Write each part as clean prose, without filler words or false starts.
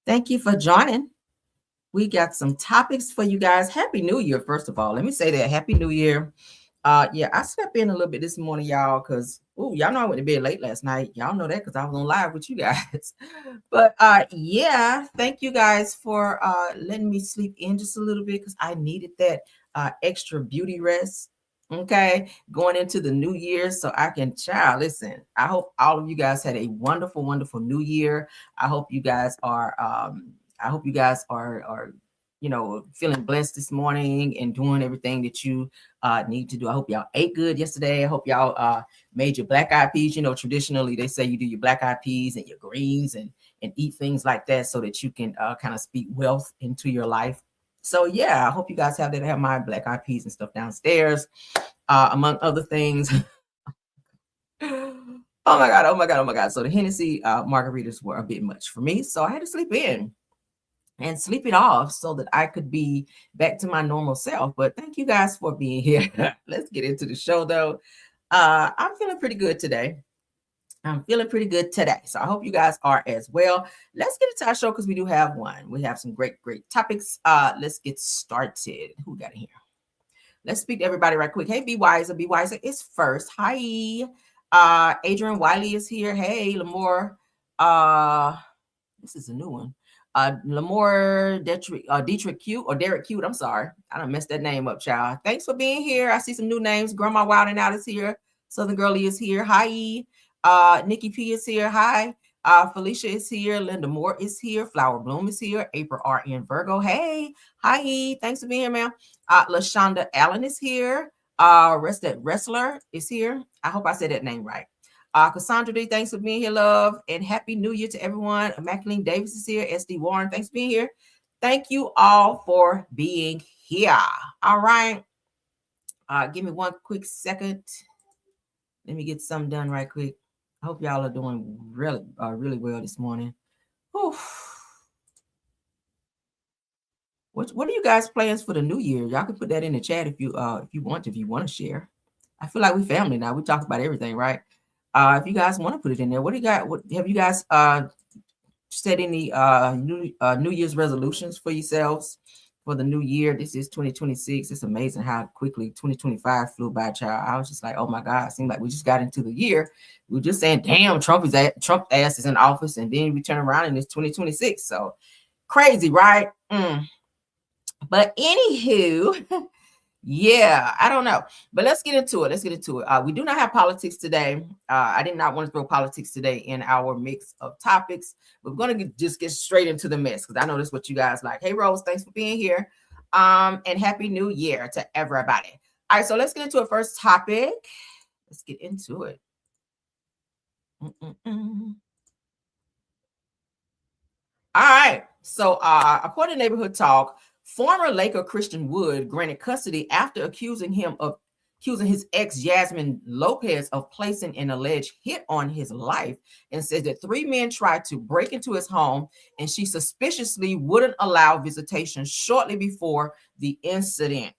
Thank you for joining. We got some topics for you guys. Happy New Year, first of all. Let me say that. Happy New Year. Yeah, I slept in a little bit this morning, y'all, because y'all know I went to bed late last night. Y'all know that because I was on live with you guys. But yeah, thank you guys for letting me sleep in just a little bit because I needed that extra beauty rest. Okay, going into the new year, so I can listen. I hope all of you guys had a wonderful, wonderful new year. I hope you guys are feeling blessed this morning and doing everything that you need to do. I hope y'all ate good yesterday. I hope y'all made your black eyed peas. You know, traditionally they say you do your black eyed peas and your greens and eat things like that so that you can kind of speak wealth into your life. So yeah, I hope you guys have that. I have my black eyed peas and stuff downstairs, among other things. Oh my god! Oh my god! Oh my god! So the Hennessy margaritas were a bit much for me, so I had to sleep in and sleep it off so that I could be back to my normal self. But thank you guys for being here. Let's get into the show though. I'm feeling pretty good today. So I hope you guys are as well. Let's get into our show because we do have one. We have some great, great topics. Let's get started. Who got in here? Let's speak to everybody right quick. Hey, Be Wiser. Be Wiser is first. Hi. Adrian Wiley is here. Hey, Lamore. This is a new one. Lamore Dietrich Cute or Derek Cute. I'm sorry. I don't mess that name up, child. Thanks for being here. I see some new names. Grandma Wilding Out is here. Southern Girlie is here. Hi. Nikki P is here. Hi. Felicia is here. Linda Moore is here. Flower Bloom is here. April R.N. Virgo. Hey. Hi. Thanks for being here, ma'am. LaShonda Allen is here. Rested Wrestler is here. I hope I said that name right. Cassandra D, thanks for being here, love. And happy new year to everyone. Immaculate Davis is here. SD Warren, thanks for being here. Thank you all for being here. All right. Give me one quick second. Let me get something done right quick. I hope y'all are doing really, really well this morning. Whew. What are you guys' plans for the new year? Y'all can put that in the chat if you want to share. I feel like we family now. We talk about everything, right? If you guys want to put it in there, what do you got? What have you guys set any New Year's resolutions for yourselves for the new year? This is 2026. It's amazing how quickly 2025 flew by, child. I was just like, oh my God, it seemed like we just got into the year. We were just saying, damn, Trump ass is in office, and then we turn around and it's 2026. So crazy, right? But anywho, yeah, I don't know. But let's get into it. We do not have politics today. I did not want to throw politics today in our mix of topics. We're going to just get straight into the mess because I know that's what you guys like. Hey, Rose, thanks for being here. And happy new year to everybody. All right, so let's get into our first topic. Let's get into it. All right. So according to Neighborhood Talk, former Laker Christian Wood granted custody after accusing his ex Jasmine Lopez of placing an alleged hit on his life, and said that 3 men tried to break into his home and she suspiciously wouldn't allow visitation shortly before the incident.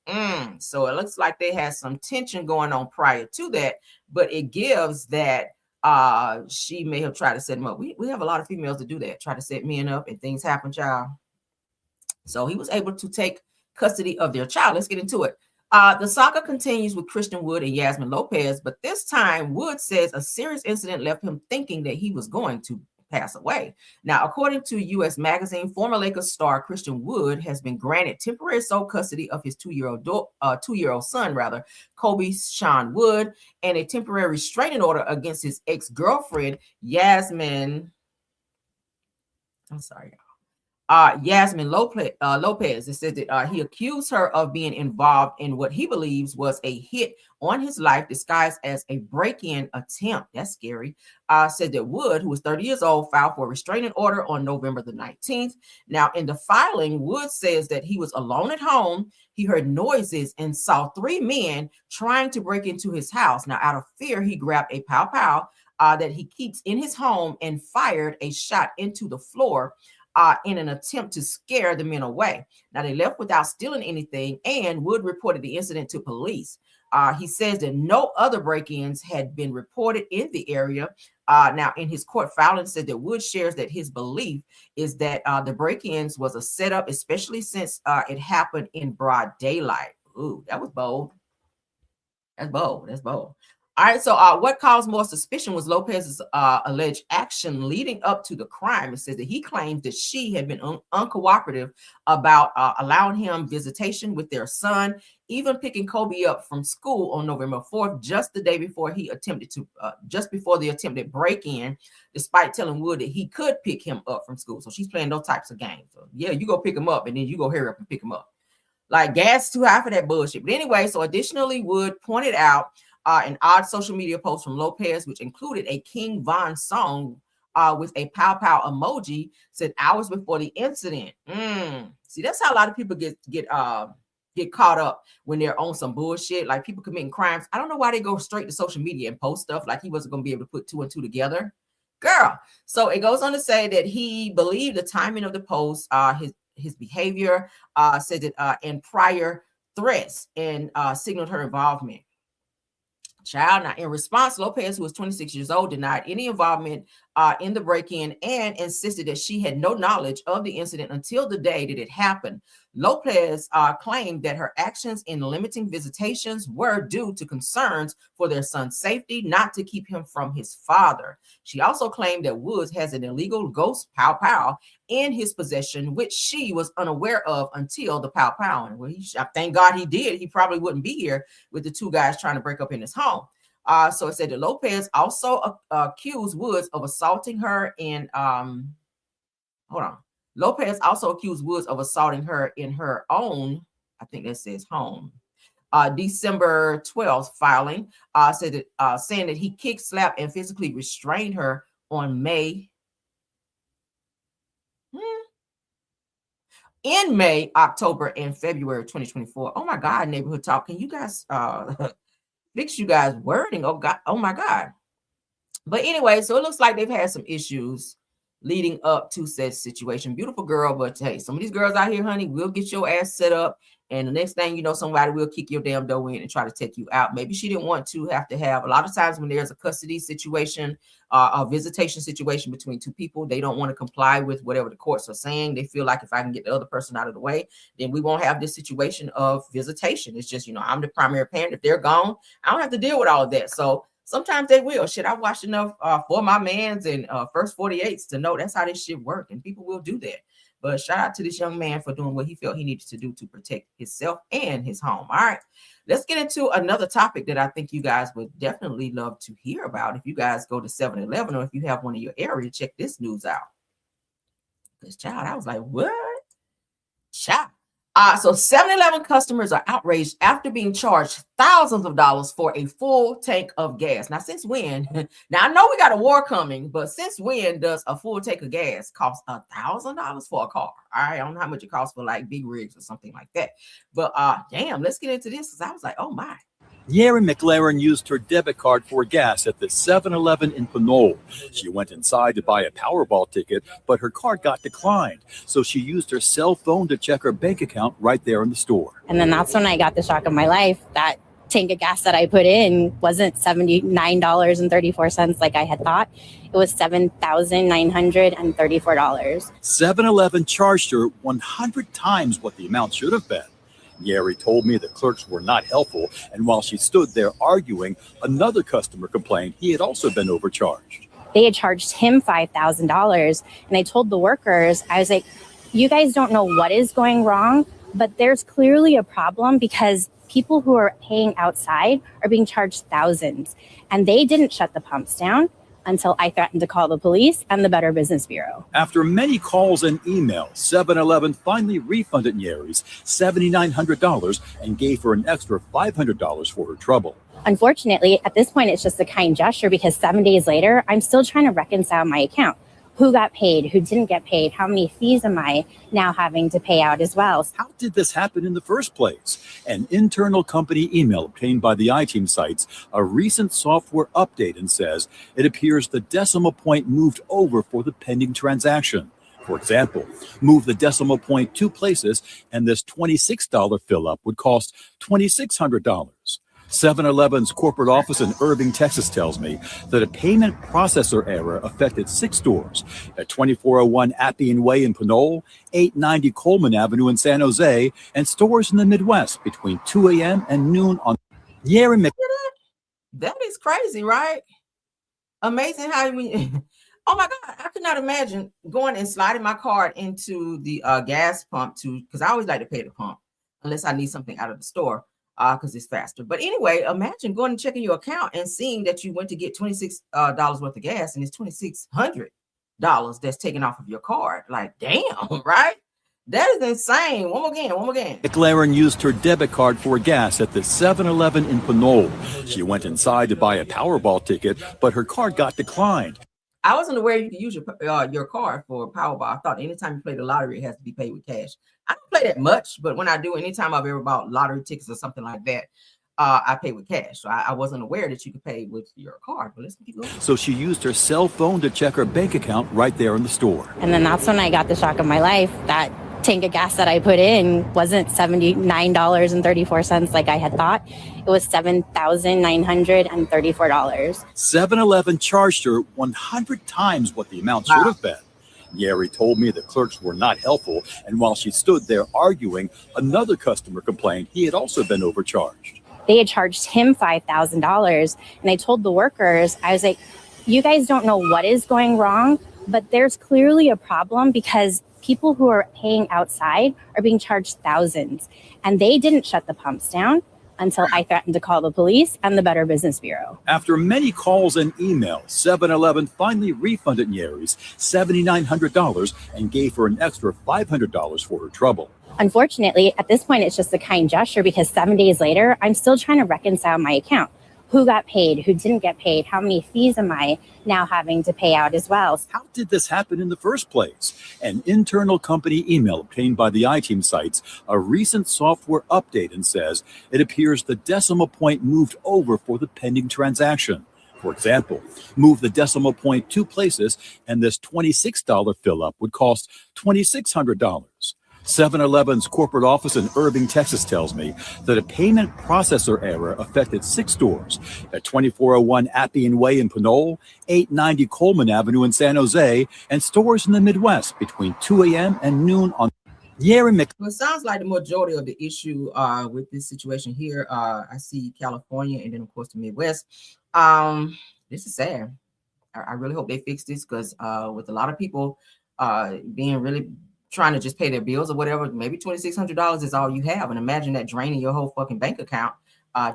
So it looks like they had some tension going on prior to that, but it gives that she may have tried to set him up. We have a lot of females that do that, try to set men up and things happen, child. So he was able to take custody of their child. Let's get into it. The saga continues with Christian Wood and Yasmin Lopez, but this time Wood says a serious incident left him thinking that he was going to pass away. Now, according to U.S. Magazine, former Lakers star Christian Wood has been granted temporary sole custody of his two-year-old son, Kobe Sean Wood, and a temporary restraining order against his ex-girlfriend, Yasmin. I'm sorry, y'all. Yasmin Lopez. It says that he accused her of being involved in what he believes was a hit on his life disguised as a break-in attempt. That's scary. Said that Wood, who was 30 years old, filed for a restraining order on November the 19th. Now, in the filing, Wood says that he was alone at home. He heard noises and saw 3 men trying to break into his house. Now, out of fear, he grabbed a pow-pow that he keeps in his home and fired a shot into the floor in an attempt to scare the men away. Now, they left without stealing anything, and Wood reported the incident to police. He says that no other break-ins had been reported in the area. Now, in his court filing, said that Wood shares that his belief is that the break-ins was a setup, especially since it happened in broad daylight. Ooh, that was bold. That's bold. That's bold. All right. So, what caused more suspicion was Lopez's alleged action leading up to the crime. It says that he claims that she had been uncooperative about allowing him visitation with their son, even picking Kobe up from school on November 4th, just the day before he attempted to, just before the attempted break-in, despite telling Wood that he could pick him up from school. So she's playing those types of games. So, yeah, you go pick him up, and then you go hurry up and pick him up. Like, gas too high for that bullshit. But anyway, so additionally, Wood pointed out an odd social media post from Lopez, which included a King Von song with a pow pow emoji, said hours before the incident. See, that's how a lot of people get caught up when they're on some bullshit, like people committing crimes. I don't know why they go straight to social media and post stuff like he wasn't going to be able to put two and two together. Girl. So it goes on to say that he believed the timing of the post, his behavior, said that and prior threats, and signaled her involvement. Child. Now, in response, Lopez, who was 26 years old, denied any involvement in the break-in and insisted that she had no knowledge of the incident until the day that it happened. Lopez claimed that her actions in limiting visitations were due to concerns for their son's safety, not to keep him from his father. She also claimed that Woods has an illegal ghost pow pow in his possession, which she was unaware of until the pow pow. And well, thank God he did. He probably wouldn't be here with the two guys trying to break up in his home. So it said that Lopez also accused Woods of assaulting her in Lopez also accused Woods of assaulting her in her own, I think that says home. December 12th filing said that saying that he kicked, slapped, and physically restrained her on May. In May, October, and February 2024. Oh my God, Neighborhood Talk. Can you guys fix you guys wording? Oh God, oh my God. But anyway, so it looks like they've had some issues leading up to said situation. Beautiful girl, but hey, some of these girls out here, honey, will get your ass set up, and the next thing you know, somebody will kick your damn door in and try to take you out. Maybe she didn't want to have a lot of times when there's a custody situation, a visitation situation between two people, they don't want to comply with whatever the courts are saying. They feel like if I can get the other person out of the way, then we won't have this situation of visitation. It's just, I'm the primary parent. If they're gone, I don't have to deal with all of that. So sometimes they will. Shit, I watched enough For My Mans and First 48s to know that's how this shit work, and people will do that. But shout out to this young man for doing what he felt he needed to do to protect himself and his home. All right, let's get into another topic that I think you guys would definitely love to hear about. If you guys go to 7-Eleven or if you have one in your area, check this news out. Because, child, I was like, what? Child. So 7-Eleven customers are outraged after being charged thousands of dollars for a full tank of gas. Now, since when? Now, I know we got a war coming, but since when does a full tank of gas cost $1,000 for a car? All right, I don't know how much it costs for like big rigs or something like that. But damn, let's get into this because I was like, oh my. Yeri McLaren used her debit card for gas at the 7-Eleven in Pinole. She went inside to buy a Powerball ticket, but her card got declined. So she used her cell phone to check her bank account right there in the store. And then that's when I got the shock of my life. That tank of gas that I put in wasn't $79.34 like I had thought. It was $7,934. 7-Eleven charged her 100 times what the amount should have been. Yeri told me the clerks were not helpful, and while she stood there arguing, another customer complained he had also been overcharged. They had charged him $5,000, and I told the workers, I was like, you guys don't know what is going wrong, but there's clearly a problem because people who are paying outside are being charged thousands, and they didn't shut the pumps down until I threatened to call the police and the Better Business Bureau. After many calls and emails, 7-Eleven finally refunded Yeri's $7,900 and gave her an extra $500 for her trouble. Unfortunately, at this point, it's just a kind gesture because 7 days later, I'm still trying to reconcile my account. Who got paid? Who didn't get paid? How many fees am I now having to pay out as well? How did this happen in the first place? An internal company email obtained by the I-Team cites a recent software update and says it appears the decimal point moved over for the pending transaction. For example, move the decimal point 2 places and this $26 fill-up would cost $2,600. 7-Eleven's corporate office in Irving, Texas tells me that a payment processor error affected 6 stores at 2401 Appian Way in Pinole, 890 Coleman Avenue in San Jose, and stores in the Midwest between 2 a.m. and noon on Yeri. That is crazy, right? Amazing how we. Oh my God, I could not imagine going and sliding my card into the gas pump because I always like to pay at the pump unless I need something out of the store because it's faster. But anyway, imagine going and checking your account and seeing that you went to get $26 worth of gas and it's $2,600 that's taken off of your card. Like, damn, right? That is insane. One more again. McLaren used her debit card for gas at the 7-Eleven in Pinole. She went inside to buy a Powerball ticket, but her card got declined. I wasn't aware you could use your card for Powerball. I thought anytime you play the lottery, it has to be paid with cash. I don't play that much, but when I do, anytime I've ever bought lottery tickets or something like that, I pay with cash. So I wasn't aware that you could pay with your card. But let's keep going. So she used her cell phone to check her bank account right there in the store. And then that's when I got the shock of my life that tank of gas that I put in wasn't $79.34 like I had thought. It was $7,934. 7-Eleven charged her 100 times what the amount should have been. Yeri told me the clerks were not helpful, and while she stood there arguing, another customer complained he had also been overcharged. They had charged him $5,000, and I told the workers, I was like, you guys don't know what is going wrong, but there's clearly a problem because people who are paying outside are being charged thousands, and they didn't shut the pumps down until I threatened to call the police and the Better Business Bureau. After many calls and emails, 7-Eleven finally refunded Yeri's $7,900 and gave her an extra $500 for her trouble. Unfortunately, at this point, it's just a kind gesture because 7 days later, I'm still trying to reconcile my account. Who got paid? Who didn't get paid? How many fees am I now having to pay out as well? How did this happen in the first place? An internal company email obtained by the I-Team cites a recent software update and says it appears the decimal point moved over for the pending transaction. For example, move the decimal point 2 places and this $26 fill-up would cost $2,600. 7-Eleven's corporate office in Irving, Texas tells me that a payment processor error affected 6 stores at 2401 Appian Way in Pinole, 890 Coleman Avenue in San Jose, and stores in the Midwest between 2 a.m. and noon on Yeri. Well, it sounds like the majority of the issue with this situation here, I see California and then, of course, the Midwest. This is sad. I really hope they fix this because with a lot of people being really trying to just pay their bills or whatever, maybe $2,600 is all you have. And imagine that draining your whole fucking bank account,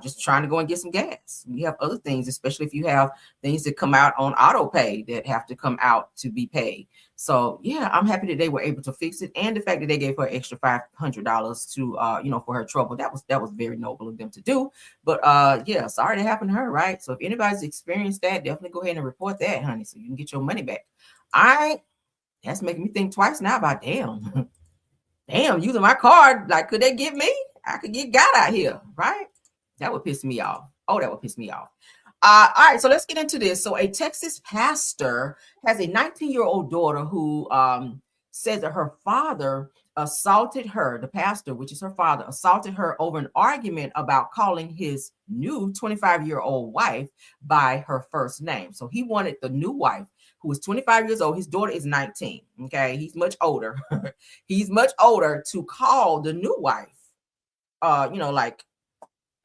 just trying to go and get some gas. You have other things, especially if you have things that come out on auto pay that have to come out to be paid. So yeah, I'm happy that they were able to fix it. And the fact that they gave her an extra $500 to, for her trouble, that was very noble of them to do. But yeah, sorry that happened to her, right? So if anybody's experienced that, definitely go ahead and report that, honey, so you can get your money back. All right. That's making me think twice now about damn, using my card. Like, could they get me? I could get God out here, right? That would piss me off. Oh, that would piss me off. All right, so let's get into this. So a Texas pastor has a 19-year-old daughter who says that her father assaulted her, the pastor, which is her father, assaulted her over an argument about calling his new 25-year-old wife by her first name. So he wanted the new wife, who is 25 years old. His daughter is 19. Okay. He's much older. He's much older to call the new wife, like,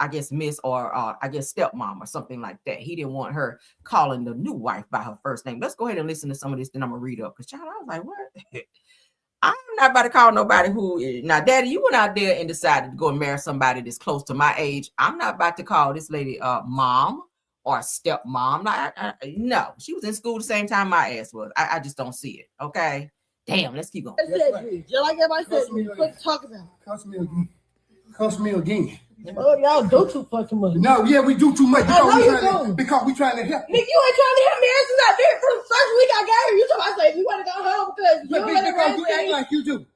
I guess miss or I guess stepmom or something like that. He didn't want her calling the new wife by her first name. Let's go ahead and listen to some of this. Then I'm going to read up. Because child, I was like, what? I'm not about to call nobody who, now daddy, you went out there and decided to go and marry somebody that's close to my age. I'm not about to call this lady mom or stepmom. No, she was in school the same time my ass was. I just don't see it. Okay. Damn, let's keep going. Just like everybody said, quit talking about it. Cuss me again. Oh, y'all do too fucking much. No, yeah, we do too much because we trying to help. Nigga, you ain't trying to help me. Ever since I did from the first week I got here, you told me, I said, you want to go home because you act like you do.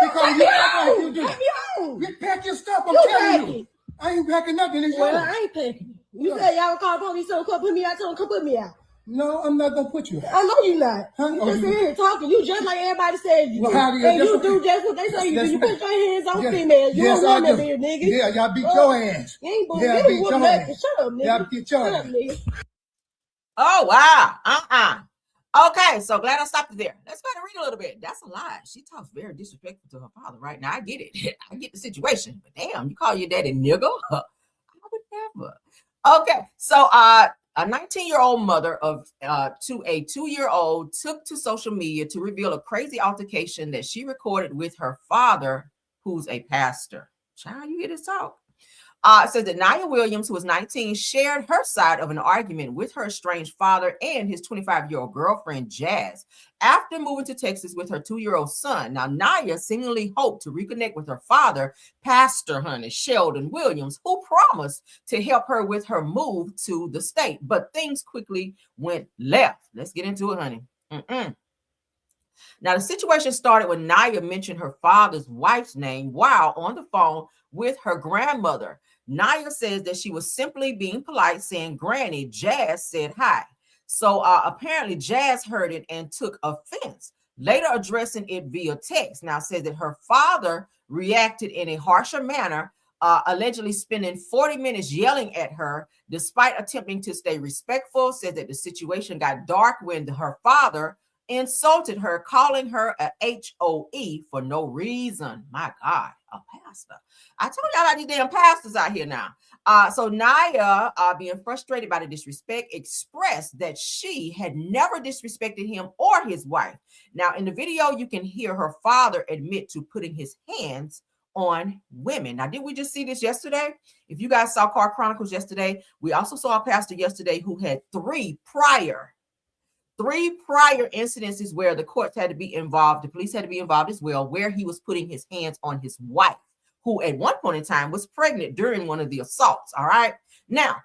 Because you act like you do. Let me home. You pack your stuff. I'm telling you. I ain't packing nothing. Well, I ain't packing. You said y'all call the police, so come put me out. So come put me out. No, I'm not gonna put you. I know you're not. Huh? You just sit here talking. You just like everybody says you do. And you do just what they say you do. You put your hands on females. You don't want to be a nigga. Yeah, y'all beat your ass. You ain't beat your ass. Shut up, nigga. Y'all beat your ass. Oh, wow. Okay, so glad I stopped it there. Let's go ahead and read a little bit. That's a lie. She talks very disrespectful to her father right now. I get it. I get the situation. But damn, you call your daddy nigga? I would never. Okay, so a 19-year-old mother of to a 2-year-old took to social media to reveal a crazy altercation that she recorded with her father, who's a pastor. Child, you hear this talk? It says that Nia Williams, who was 19, shared her side of an argument with her estranged father and his 25-year-old girlfriend, Jazz, after moving to Texas with her 2-year-old son. Now, Nia seemingly hoped to reconnect with her father, Pastor Sheldon Williams, who promised to help her with her move to the state. But things quickly went left. Let's get into it, honey. Now, the situation started when Nia mentioned her father's wife's name while on the phone with her grandmother. Nia says that she was simply being polite, saying, "Granny, Jazz said hi." So apparently Jazz heard it and took offense, later addressing it via text. Now says that her father reacted in a harsher manner, allegedly spending 40 minutes yelling at her despite attempting to stay respectful. Says that the situation got dark when her father insulted her, calling her a HOE for no reason. My God, a pastor. I told y'all about these damn pastors out here now. So Nia, being frustrated by the disrespect, expressed that she had never disrespected him or his wife. Now, in the video, you can hear her father admit to putting his hands on women. Now, did we just see this yesterday? If you guys saw Car Chronicles yesterday, we also saw a pastor yesterday who had three prior incidences where the courts had to be involved, the police had to be involved as well, where he was putting his hands on his wife, who at one point in time was pregnant during one of the assaults. All right. Now,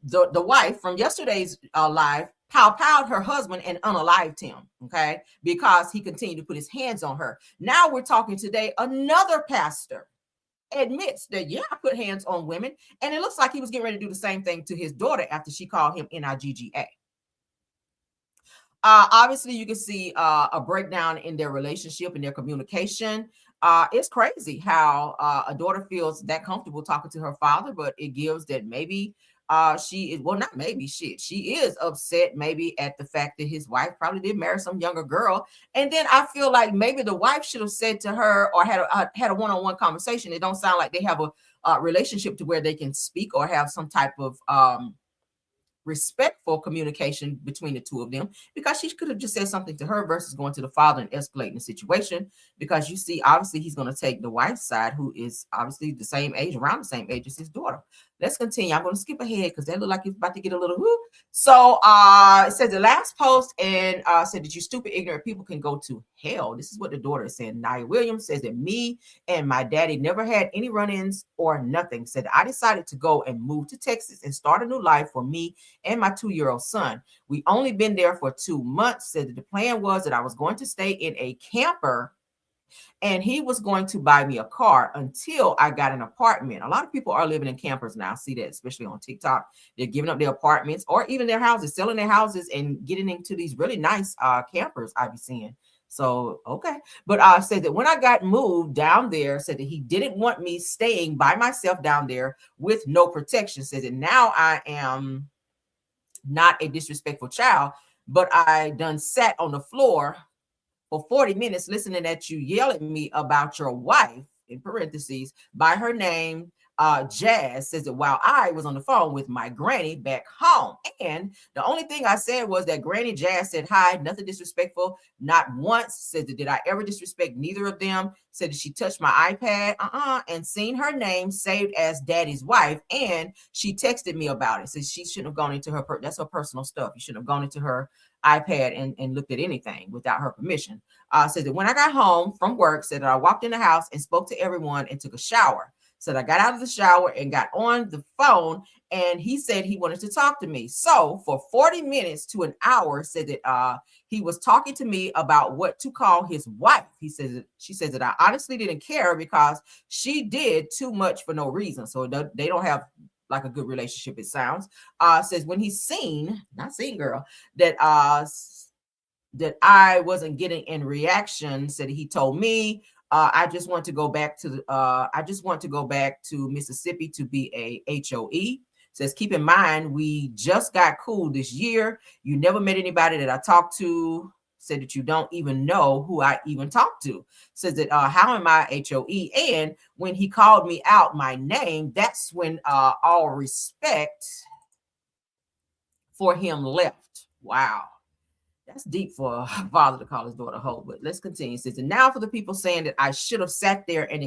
the wife from yesterday's live powed her husband and unalived him, okay, because he continued to put his hands on her. Now we're talking today, another pastor admits that, yeah, I put hands on women, and it looks like he was getting ready to do the same thing to his daughter after she called him NIGGA. Obviously, you can see a breakdown in their relationship and their communication. It's crazy how a daughter feels that comfortable talking to her father, but it gives that maybe she is, well, not maybe, she is upset maybe at the fact that his wife probably did marry some younger girl. And then I feel like maybe the wife should have said to her or had a one-on-one conversation. It don't sound like they have a relationship to where they can speak or have some type of respectful communication between the two of them, because she could have just said something to her versus going to the father and escalating the situation. Because you see, obviously he's going to take the wife's side, who is obviously the same age, around the same age as his daughter. Let's continue. I'm going to skip ahead because that look like it's about to get a little whoo. So it said the last post and said that you stupid, ignorant people can go to hell. This is what the daughter is saying. Nia Williams says that me and my daddy never had any run-ins or nothing. Said I decided to go and move to Texas and start a new life for me and my 2-year-old son. We only been there for 2 months. Said that the plan was that I was going to stay in a camper and he was going to buy me a car until I got an apartment. A lot of people are living in campers now. I see that, especially on TikTok. They're giving up their apartments or even their houses, selling their houses and getting into these really nice campers I be seeing. So, okay. But said that when I got moved down there, said that he didn't want me staying by myself down there with no protection. Said that now I am not a disrespectful child, but I done sat on the floor for 40 minutes listening at you yell at me about your wife, in parentheses, by her name, Jazz. Says that while I was on the phone with my granny back home. And the only thing I said was that Granny Jazz said hi, nothing disrespectful, not once. Said that did I ever disrespect neither of them. Said that she touched my iPad and seen her name saved as Daddy's wife, and she texted me about it. Says she shouldn't have gone into her, that's her personal stuff. You shouldn't have gone into her iPad and looked at anything without her permission. Said that when I got home from work, said that I walked in the house and spoke to everyone and took a shower. Said I got out of the shower and got on the phone, and he said he wanted to talk to me. So for 40 minutes to an hour, said that he was talking to me about what to call his wife. He says she says that I honestly didn't care because she did too much for no reason. So they don't have like a good relationship, it sounds. Says when he's seen, not seen, girl, that that I wasn't getting in reaction, said he told me, I just want to go back to Mississippi to be a HOE. Says, keep in mind, we just got cool this year. You never met anybody that I talked to. Said that you don't even know who I even talked to. Says that, how am I HOE? And when he called me out my name, that's when all respect for him left. Wow. That's deep for a father to call his daughter a hoe, but let's continue. It says, and now for the people saying that I should have sat there and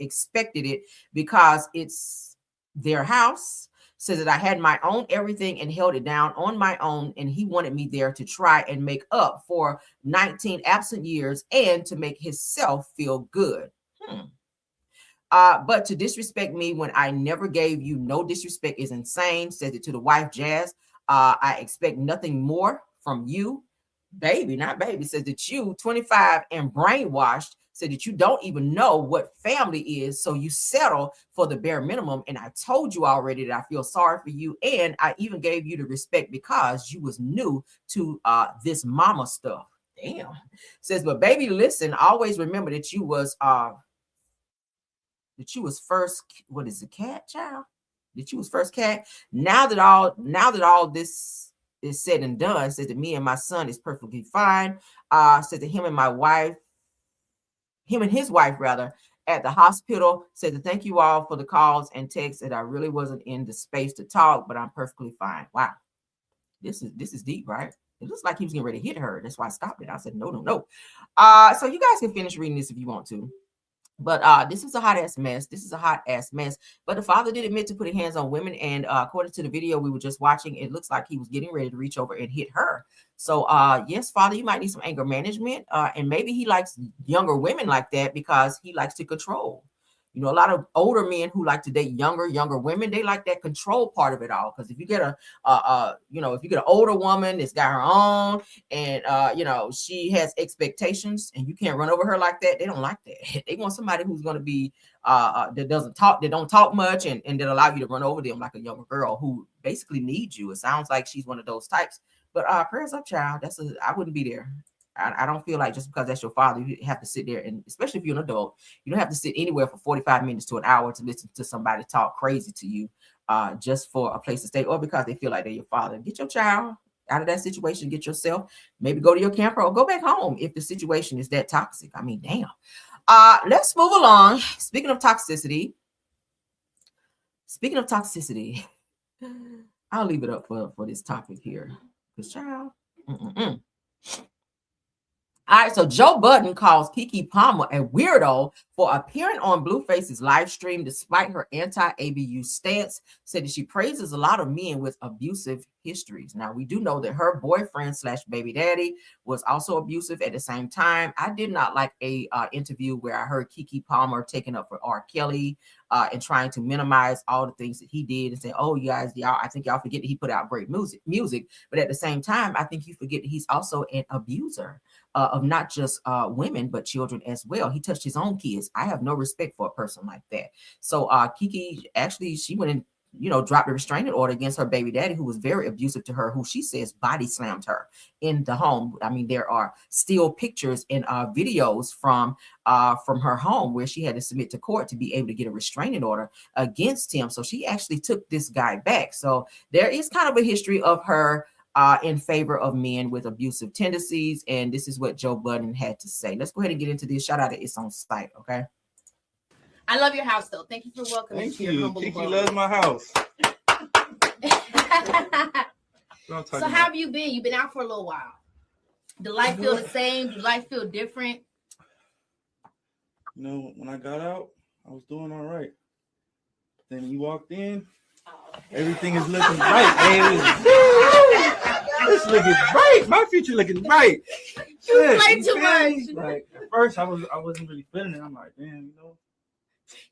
expected it because it's their house. Says that I had my own everything and held it down on my own, and he wanted me there to try and make up for 19 absent years and to make himself feel good. But to disrespect me when I never gave you no disrespect is insane. Says it to the wife, Jazz. I expect nothing more from you. Baby, not baby. Says that you, 25 and brainwashed, said that you don't even know what family is, so you settle for the bare minimum. And I told you already that I feel sorry for you, and I even gave you the respect because you was new to this mama stuff. Damn. Says, but baby, listen, always remember that you was first, what is it, cat, child? That you was first cat. Now that all this is said and done, says that me and my son is perfectly fine. Says that him and his wife rather at the hospital. Said that thank you all for the calls and texts, that I really wasn't in the space to talk, but I'm perfectly fine. Wow, this is deep, right? It looks like he was getting ready to hit her. That's why I stopped it. I said no. So you guys can finish reading this if you want to. But this is a hot ass mess. But the father did admit to putting hands on women. And according to the video we were just watching, it looks like he was getting ready to reach over and hit her. So yes, father, you might need some anger management. And maybe he likes younger women like that because he likes to control. You know, a lot of older men who like to date younger women, they like that control part of it all. Because if you get if you get an older woman that's got her own and she has expectations and you can't run over her like that, they don't like that. They want somebody who's going to be that don't talk much and that allow you to run over them like a younger girl who basically needs you. It sounds like she's one of those types. But prayers up, child. I wouldn't be there. I don't feel like just because that's your father, you have to sit there, and especially if you're an adult, you don't have to sit anywhere for 45 minutes to an hour to listen to somebody talk crazy to you just for a place to stay or because they feel like they're your father. Get your child out of that situation. Get yourself, maybe go to your camper or go back home if the situation is that toxic. I mean, damn. Let's move along. Speaking of toxicity, I'll leave it up for this topic here. Because child, All right, so Joe Budden calls Keke Palmer a weirdo for appearing on Blueface's live stream despite her anti-ABU stance. Said that she praises a lot of men with abusive histories. Now, we do know that her boyfriend / baby daddy was also abusive at the same time. I did not like a interview where I heard Keke Palmer taking up for R. Kelly and trying to minimize all the things that he did and say, oh, you guys, I think y'all forget that he put out great music. But at the same time, I think you forget that he's also an abuser of not just women, but children as well. He touched his own kids. I have no respect for a person like that. So Keke, actually, she went and dropped a restraining order against her baby daddy, who was very abusive to her, who she says body slammed her in the home. I mean, there are still pictures and videos from her home where she had to submit to court to be able to get a restraining order against him. So she actually took this guy back. So there is kind of a history of her in favor of men with abusive tendencies. And this is what Joe Budden had to say. Let's go ahead and get into this. Shout out to It's On Site, okay? I love your house, though. Thank you for welcoming me to your humble Keke abode. loves my house. So how have you been? You've been out for a little while. Do life feel the same? Do life feel different? When I got out, I was doing all right. Then you walked in, everything is looking bright, baby. It's looking bright. My future looking bright. You play too much. Like at first, I wasn't really feeling it. I'm like, damn,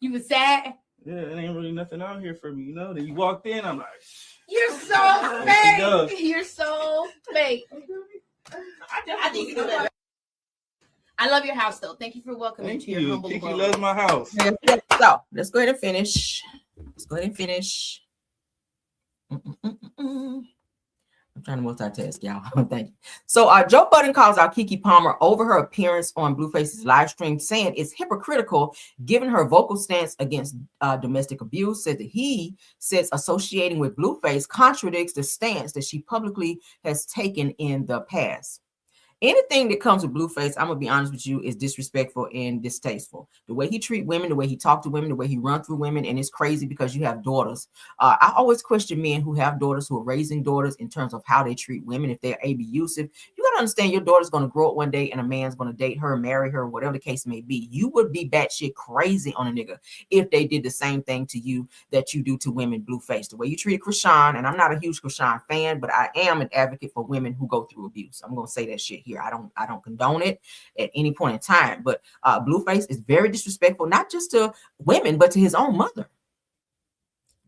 You was sad? Yeah, it ain't really nothing out here for me, Then you walked in, I'm like, you're so fake. You're so fake. I think you do that. I love your house, though. Thank you for welcoming me to your humble abode. Keke loves my house. So let's go ahead and finish. I'm trying to multitask, y'all. Thank you. So Joe Budden calls out Keke Palmer over her appearance on Blueface's live stream, saying it's hypocritical given her vocal stance against domestic abuse. Said that he says associating with Blueface contradicts the stance that she publicly has taken in the past. Anything that comes with Blueface, I'm gonna be honest with you, is disrespectful and distasteful. The way he treat women, the way he talk to women, the way he run through women, and it's crazy because you have daughters. I always question men who have daughters, who are raising daughters, in terms of how they treat women. If they're abusive, you gotta understand your daughter's gonna grow up one day and a man's gonna date her, marry her, whatever the case may be. You would be batshit crazy on a nigga if they did the same thing to you that you do to women. Blueface, the way you treated Krishan, and I'm not a huge Krishan fan, but I am an advocate for women who go through abuse. I'm gonna say that shit here. I don't condone it at any point in time, but Blueface is very disrespectful, not just to women, but to his own mother.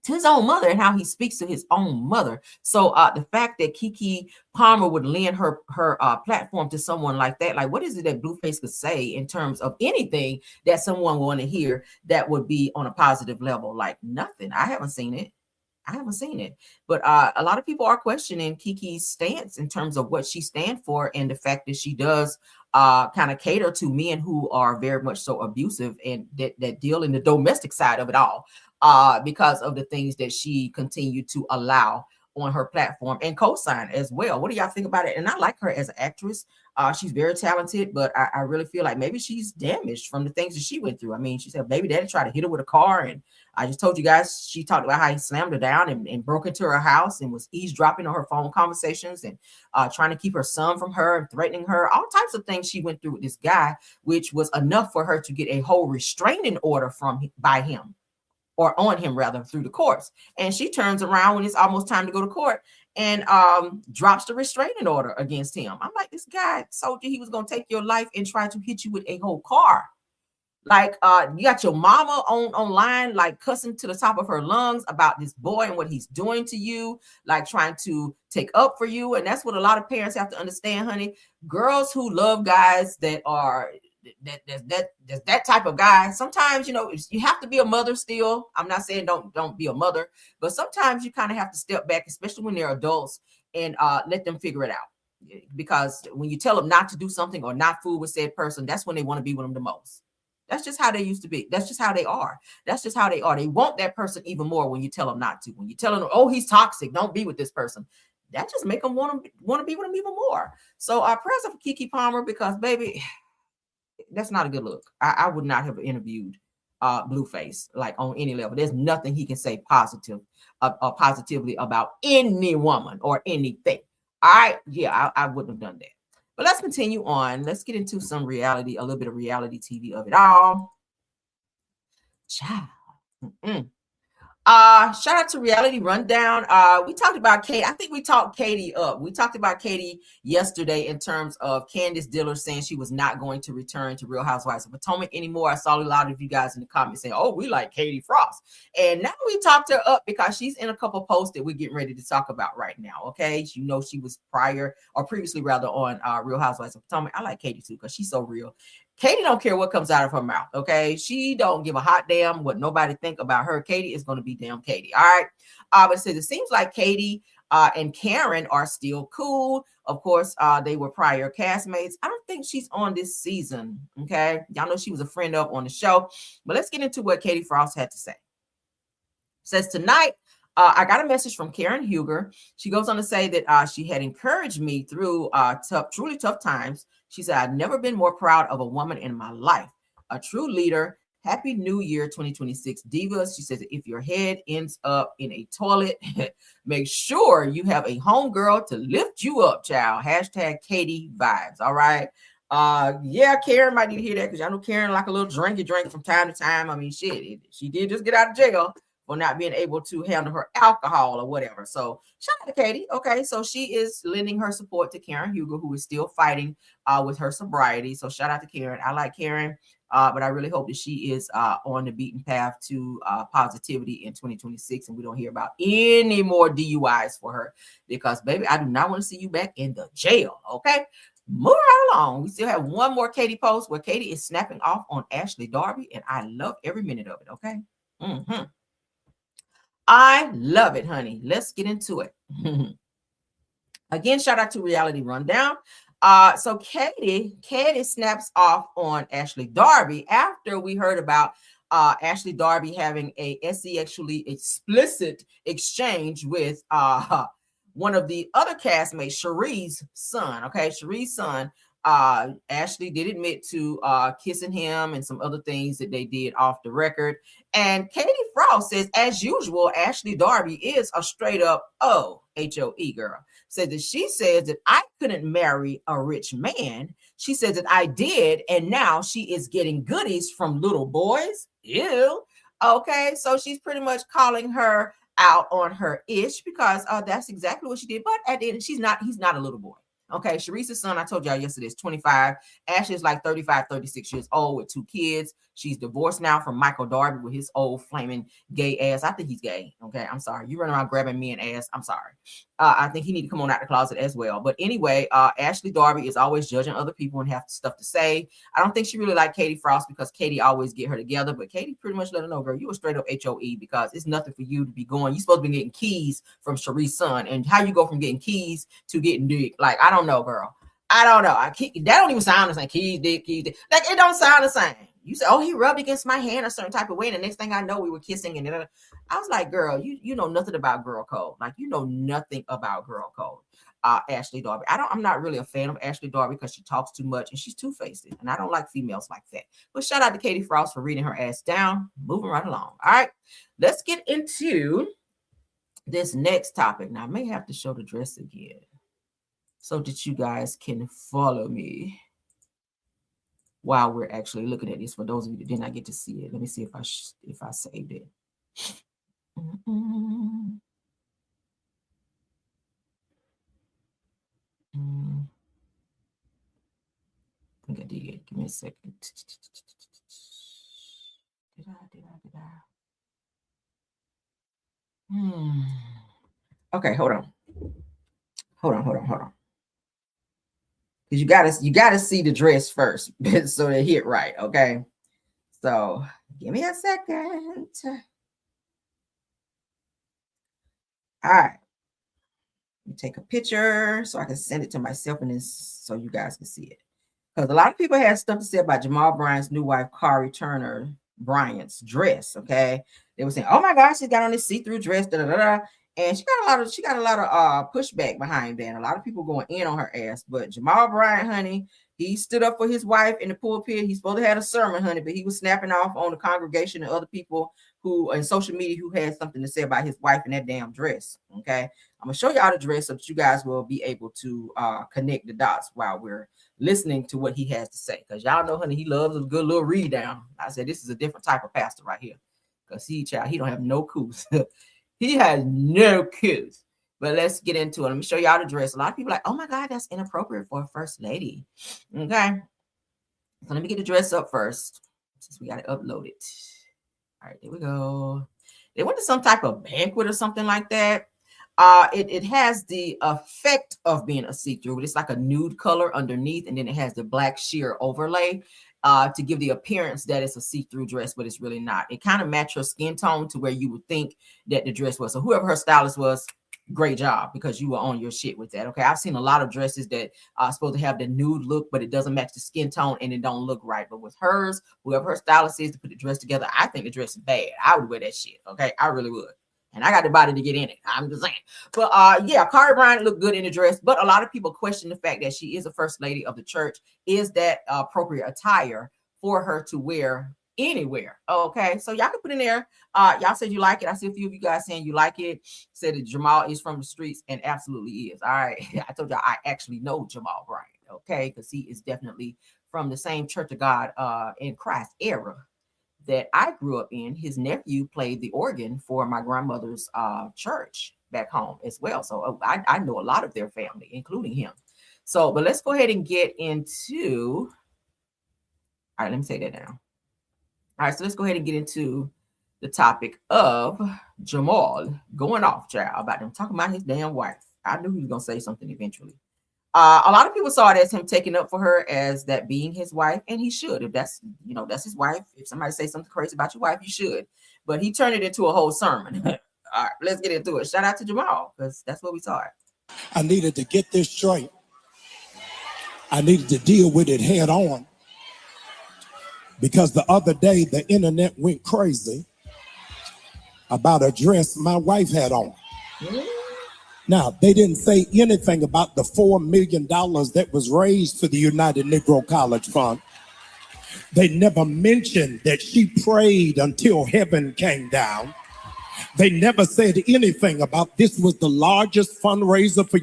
To his own mother, and how he speaks to his own mother. So the fact that Keke Palmer would lend her platform to someone like that, like what is it that Blueface could say in terms of anything that someone want to hear that would be on a positive level? Like nothing. I haven't seen it. But a lot of people are questioning Keke's stance in terms of what she stands for, and the fact that she does kind of cater to men who are very much so abusive and that deal in the domestic side of it all, because of the things that she continued to allow on her platform and co-sign as well. What do y'all think about it? And I like her as an actress. She's very talented, but I really feel like maybe she's damaged from the things that she went through. I mean, she said baby daddy tried to hit her with a car, and I just told you guys, she talked about how he slammed her down and broke into her house and was eavesdropping on her phone conversations and trying to keep her son from her and threatening her. All types of things she went through with this guy, which was enough for her to get a whole restraining order by him, or on him rather, through the courts. And she turns around when it's almost time to go to court and drops the restraining order against him. I'm like, this guy told you he was going to take your life and try to hit you with a whole car. Like you got your mama online, like cussing to the top of her lungs about this boy and what he's doing to you, like trying to take up for you. And that's what a lot of parents have to understand, honey. Girls who love guys that are that type of guy, sometimes, you know, you have to be a mother still. I'm not saying don't be a mother, but sometimes you kind of have to step back, especially when they're adults, and let them figure it out. Because when you tell them not to do something or not fool with said person, that's when they want to be with them the most. That's just how they used to be. That's just how they are. That's just how they are. They want that person even more when you tell them not to. When you tell them, oh, he's toxic, don't be with this person, that just make them want to be with him even more. So prayers up for Keke Palmer, because baby, that's not a good look. I would not have interviewed Blueface like on any level. There's nothing he can say positively about any woman or anything. I wouldn't have done that. But let's continue on. Let's get into some reality, a little bit of reality TV of it all. Child. Shout out to Reality Rundown. We talked about Katie. I think we talked Katie up. We talked about Katie yesterday in terms of Candace Diller saying she was not going to return to Real Housewives of Potomac anymore. I saw a lot of you guys in the comments saying, oh, we like Katie Frost. And now we talked her up because she's in a couple posts that we're getting ready to talk about right now. Okay. You know, she was previously on Real Housewives of Potomac. I like Katie too, because she's so real. Katie don't care what comes out of her mouth, okay? She don't give a hot damn what nobody think about her. Katie is going to be damn Katie, all right? But it says it seems like Katie and Karen are still cool. Of course, they were prior castmates. I don't think she's on this season, okay? Y'all know she was a friend of on the show. But let's get into what Katie Frost had to say. It says, tonight, I got a message from Karen Huger. She goes on to say that she had encouraged me through truly tough times. She said, I've never been more proud of a woman in my life. A true leader. Happy New Year 2026 Divas. She says, if your head ends up in a toilet, make sure you have a homegirl to lift you up, child. Hashtag Katie vibes. All right. Yeah, Karen might need to hear that, because I know Karen like a little drink from time to time. I mean, shit, she did just get out of jail for not being able to handle her alcohol or whatever. So shout out to Katie. Okay, so she is lending her support to Karen Huger, who is still fighting with her sobriety. So shout out to Karen. I like Karen, but I really hope that she is on the beaten path to positivity in 2026, and we don't hear about any more DUIs for her, because baby, I do not want to see you back in the jail. Okay. Moving right along, we still have one more Katie post where Katie is snapping off on Ashley Darby, and I love every minute of it. Okay. I love it, honey. Let's get into it. Again, shout out to Reality Rundown. So Katie snaps off on Ashley Darby after we heard about Ashley Darby having a sexually explicit exchange with one of the other castmates, Cherie's son. Okay, Cherie's son. Ashley did admit to kissing him and some other things that they did off the record. And Katie Frost says, as usual, Ashley Darby is a straight up HOE girl. Says that she says that I couldn't marry a rich man. She says that I did, and now she is getting goodies from little boys. Ew. Okay, so she's pretty much calling her out on her ish because that's exactly what she did. But at the end, he's not a little boy. Okay, Sharice's son, I told y'all yesterday, is 25. Ashley is like 35, 36 years old with 2 kids. She's divorced now from Michael Darby with his old flaming gay ass. I think he's gay. Okay, I'm sorry. You run around grabbing men ass. I'm sorry. I think he need to come on out the closet as well. But anyway, Ashley Darby is always judging other people and have stuff to say. I don't think she really liked Katie Frost because Katie always get her together. But Katie pretty much let her know, girl, you a straight up HOE because it's nothing for you to be going. You're supposed to be getting keys from Sharice's son. And how you go from getting keys to getting dick? Like, I don't know, girl. I don't know. That don't even sound the same. Keys, dick. Like, it don't sound the same. You say, oh, he rubbed against my hand a certain type of way. And the next thing I know, we were kissing. And I was like, girl, you know nothing about girl code. Like, you know nothing about girl code. Ashley Darby. I'm not really a fan of Ashley Darby because she talks too much and she's two-faced. And I don't like females like that. But shout out to Katie Frost for reading her ass down. Moving right along. All right. Let's get into this next topic. Now, I may have to show the dress again so that you guys can follow me while we're actually looking at this. For those of you that did not get to see it, let me see if I saved it. I think I did. Give me a second. Did I? Okay, hold on. Because you gotta see the dress first so they hit right. Okay. So give me a second. All right. Let me take a picture so I can send it to myself and then so you guys can see it. Because a lot of people had stuff to say about Jamal Bryant's new wife, Kari Turner Bryant's dress. Okay. They were saying, oh my gosh, she's got on this see-through dress, and she got a lot of pushback behind that. And a lot of people going in on her ass. But Jamal Bryant, honey, he stood up for his wife in the pulpit. He's supposed to have a sermon, honey, but he was snapping off on the congregation and other people who in social media who had something to say about his wife in that damn dress. Okay, I'm gonna show y'all the dress so that you guys will be able to connect the dots while we're listening to what he has to say. Because y'all know, honey, he loves a good little read down. I said this is a different type of pastor right here. Because he don't have no couth. He has no couth. But let's get into it. Let me show y'all the dress. A lot of people are like, oh my God, that's inappropriate for a first lady. Okay. So let me get the dress up first, since we got to upload it. All right, there we go. They went to some type of banquet or something like that. It has the effect of being a see-through, but it's like a nude color underneath, and then it has the black sheer overlay to give the appearance that it's a see-through dress, but it's really not. It kind of matches her skin tone to where you would think that the dress was. So whoever her stylist was, great job, because you were on your shit with that. Okay, I've seen a lot of dresses that are supposed to have the nude look, but it doesn't match the skin tone and it don't look right. But with hers, whoever her stylist is to put the dress together, I think the dress is bad. I would wear that shit. Okay, I really would. And I got the body to get in it. I'm just saying. But yeah, Kari Bryant looked good in the dress. But a lot of people question the fact that she is a first lady of the church. Is that appropriate attire for her to wear anywhere? Okay, so y'all can put in there. Y'all said you like it. I see a few of you guys saying you like it. Said that Jamal is from the streets, and absolutely is. All right, I told y'all I actually know Jamal Bryant. Okay, because he is definitely from the same Church of God in Christ era that I grew up in. His nephew played the organ for my grandmother's church back home as well. So I know a lot of their family, including him. So, but let's go ahead and get into. All right, let me say that down. All right, so let's go ahead and get into the topic of Jamal going off, child, about him talking about his damn wife. I knew he was going to say something eventually. A lot of people saw it as him taking up for her as that being his wife, and he should. If that's, that's his wife. If somebody says something crazy about your wife, you should. But he turned it into a whole sermon All right, let's get into it. Shout out to Jamal, because that's what we saw it. I needed to get this straight. I needed to deal with it head on. Because the other day, the internet went crazy about a dress my wife had on. Now, they didn't say anything about the $4 million that was raised for the United Negro College Fund. They never mentioned that she prayed until heaven came down. They never said anything about this was the largest fundraiser for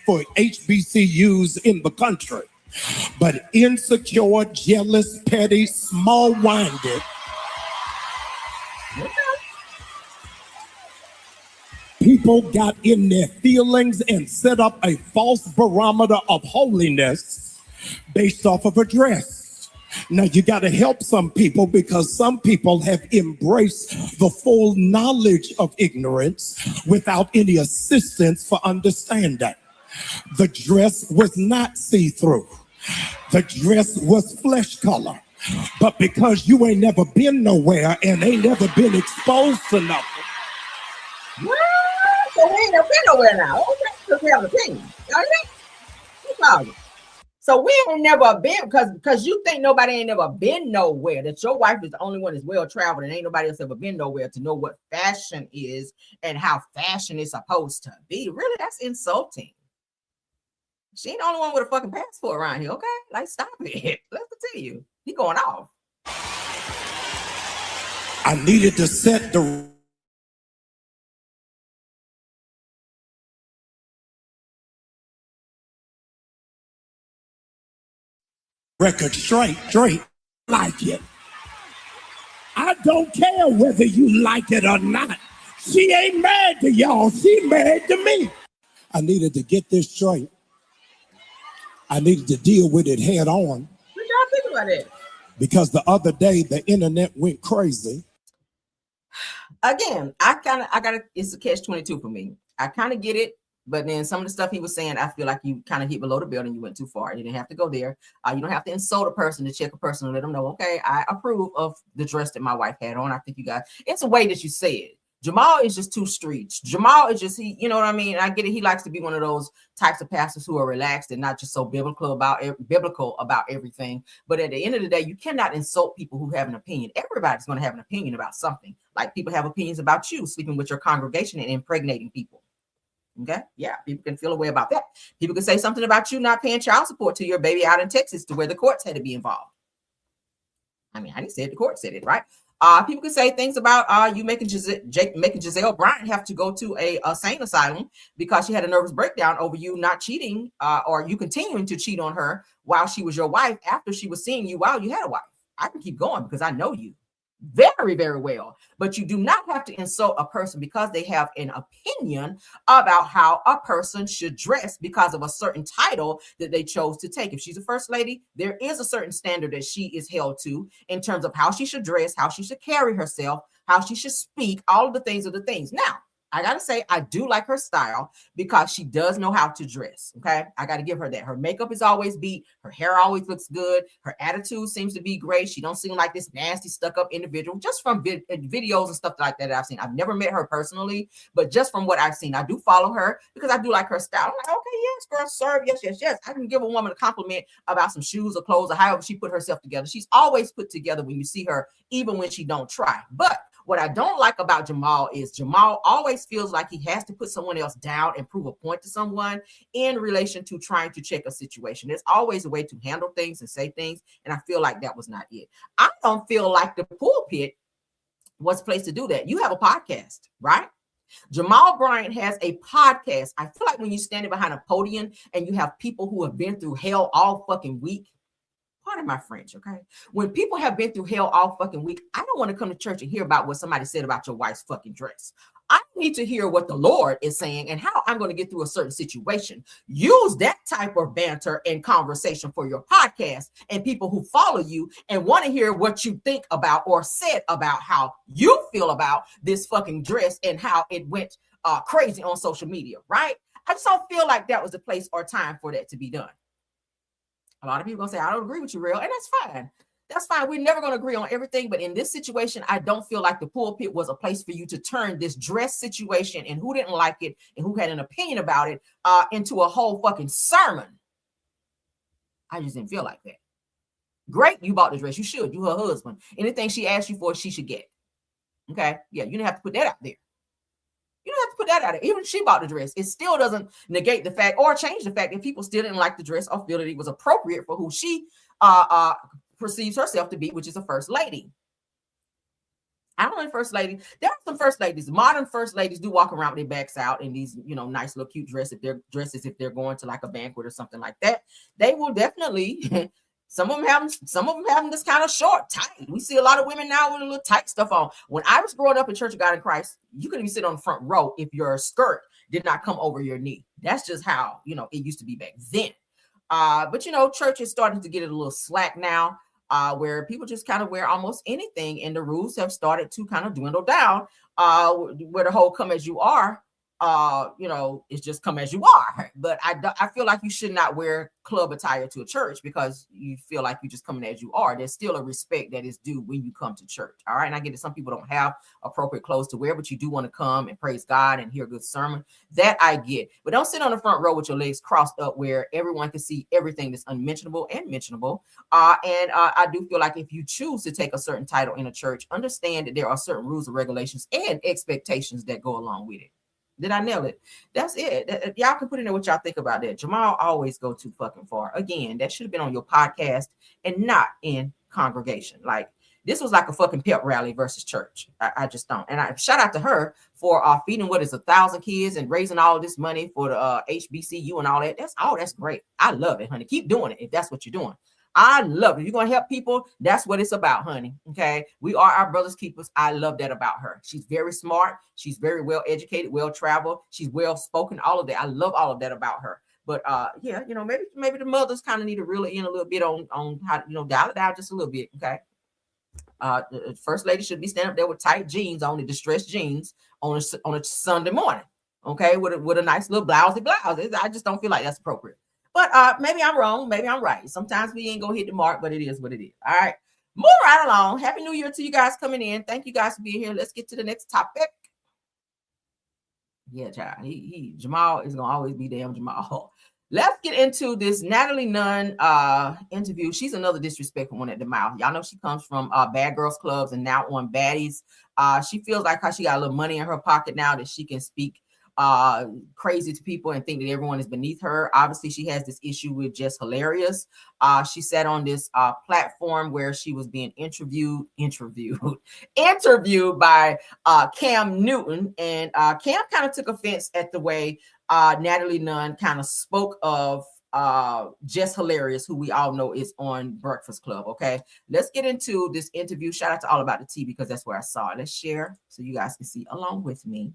for HBCUs in the country. But insecure, jealous, petty, small-minded people got in their feelings and set up a false barometer of holiness based off of a dress. Now, you got to help some people because some people have embraced the full knowledge of ignorance without any assistance for understanding. The dress was not see-through. The dress was flesh color. But because you ain't never been nowhere and ain't never been exposed to nothing. What? So we ain't never been nowhere now. Okay, because we have an opinion. So we ain't never been, because you think nobody ain't never been nowhere, that your wife is the only one that's well-traveled and ain't nobody else ever been nowhere to know what fashion is and how fashion is supposed to be. Really, that's insulting. She ain't the only one with a fucking passport around here, okay? Like, stop it. Let's continue. He going off. I needed to set the record straight, like it. I don't care whether you like it or not. She ain't mad to y'all. She mad to me. I needed to get this straight. I needed to deal with it head on. What y'all think about it? Because the other day, the internet went crazy. Again, it's a catch-22 for me. I kind of get it, but then some of the stuff he was saying, I feel like you kind of hit below the belt and you went too far. You didn't have to go there. You don't have to insult a person to check a person and let them know, okay, I approve of the dress that my wife had on. I think you guys, it's a way that you say it. Jamal is just too street. Jamal is just, he, you know what I mean? I get it. He likes to be one of those types of pastors who are relaxed and not just so biblical about everything. But at the end of the day, you cannot insult people who have an opinion. Everybody's going to have an opinion about something. Like people have opinions about you sleeping with your congregation and impregnating people. Okay. Yeah. People can feel a way about that. People can say something about you not paying child support to your baby out in Texas to where the courts had to be involved. I mean, I didn't say it, the court said it, right? People can say things about you making Giselle Bryant have to go to a sane asylum because she had a nervous breakdown over you not cheating or you continuing to cheat on her while she was your wife after she was seeing you while you had a wife. I can keep going because I know you very, very well. But you do not have to insult a person because they have an opinion about how a person should dress because of a certain title that they chose to take. If she's a first lady, there is a certain standard that she is held to in terms of how she should dress, how she should carry herself, how she should speak. All of the things are the things. Now, I got to say, I do like her style because she does know how to dress. Okay. I got to give her that. Her makeup is always beat. Her hair always looks good. Her attitude seems to be great. She don't seem like this nasty, stuck up individual just from videos and stuff like that I've seen. I've never met her personally, but just from what I've seen, I do follow her because I do like her style. I'm like, okay, yes, girl, serve. Yes. I can give a woman a compliment about some shoes or clothes or however she put herself together. She's always put together when you see her, even when she don't try. But what I don't like about Jamal is Jamal always feels like he has to put someone else down and prove a point to someone in relation to trying to check a situation. There's always a way to handle things and say things, and I feel like that was not it. I don't feel like the pulpit was a place to do that. You have a podcast, right? Jamal Bryant has a podcast. I feel like when you're standing behind a podium and you have people who have been through hell all fucking week, pardon my French, okay? When people have been through hell all fucking week, I don't want to come to church and hear about what somebody said about your wife's fucking dress. I need to hear what the Lord is saying and how I'm going to get through a certain situation. Use that type of banter and conversation for your podcast and people who follow you and want to hear what you think about or said about how you feel about this fucking dress and how it went crazy on social media, right? I just don't feel like that was the place or time for that to be done. A lot of people gonna say, I don't agree with you, real, and that's fine. That's fine. We're never going to agree on everything. But in this situation, I don't feel like the pulpit was a place for you to turn this dress situation and who didn't like it and who had an opinion about it into a whole fucking sermon. I just didn't feel like that. Great, you bought the dress. You should. You her husband. Anything she asked you for, she should get. Okay? Yeah, you didn't have to put that out there. You don't have to put that out there. Even if she bought the dress, it still doesn't negate the fact or change the fact that people still didn't like the dress or feel that it was appropriate for who she perceives herself to be, which is a first lady. I don't know, first lady. There are some first ladies. Modern first ladies do walk around with their backs out in these, nice little cute dresses. If they're going to like a banquet or something like that, they will definitely. Some of them have them this kind of short, tight. We see a lot of women now with a little tight stuff on. When I was growing up in Church of God in Christ, you couldn't even sit on the front row if your skirt did not come over your knee. That's just how, it used to be back then. But church is starting to get it a little slack now, where people just kind of wear almost anything, and the rules have started to kind of dwindle down. Where the whole "come as you are," it's just come as you are. But I feel like you should not wear club attire to a church because you feel like you're just coming as you are. There's still a respect that is due when you come to church. All right. And I get that some people don't have appropriate clothes to wear, but you do want to come and praise God and hear a good sermon. That I get. But don't sit on the front row with your legs crossed up where everyone can see everything that's unmentionable and mentionable. And I do feel like if you choose to take a certain title in a church, understand that there are certain rules and regulations and expectations that go along with it. Did I nail it? That's it. Y'all can put in there what y'all think about that. Jamal always go too fucking far. Again, that should have been on your podcast and not in congregation. Like, this was like a fucking pep rally versus church. I just don't. And I shout out to her for feeding 1,000 kids and raising all this money for the HBCU and all that. That's great. I love it, honey. Keep doing it if that's what you're doing. I love it. You're going to help people. That's what it's about, honey. Okay. We are our brother's keepers. I love that about her. She's very smart. She's very well educated, well traveled. She's well spoken. All of that. I love all of that about her. But yeah, maybe the mothers kind of need to reel it in a little bit on how, dial it out just a little bit. Okay. The first lady should be standing up there with tight jeans on, the distressed jeans on a Sunday morning. Okay. With a nice little blousey blouse. I just don't feel like that's appropriate. But maybe I'm wrong. Maybe I'm right. Sometimes we ain't gonna hit the mark, but it is what it is. All right. Move right along. Happy New Year to you guys coming in. Thank you guys for being here. Let's get to the next topic. Yeah, child. Jamal is gonna always be damn Jamal. Let's get into this Natalie Nunn interview. She's another disrespectful one at the mouth. Y'all know she comes from Bad Girls Clubs and now on Baddies. She feels like how she got a little money in her pocket now that she can speak crazy to people and think that everyone is beneath her. Obviously, she has this issue with Just Hilarious. She sat on this platform where she was being interviewed by Cam Newton, and Cam kind of took offense at the way Natalie Nunn kind of spoke of Just Hilarious, who we all know is on Breakfast Club. Okay, let's get into this interview. Shout out to All About the Tea because that's where I saw it. Let's share so you guys can see along with me.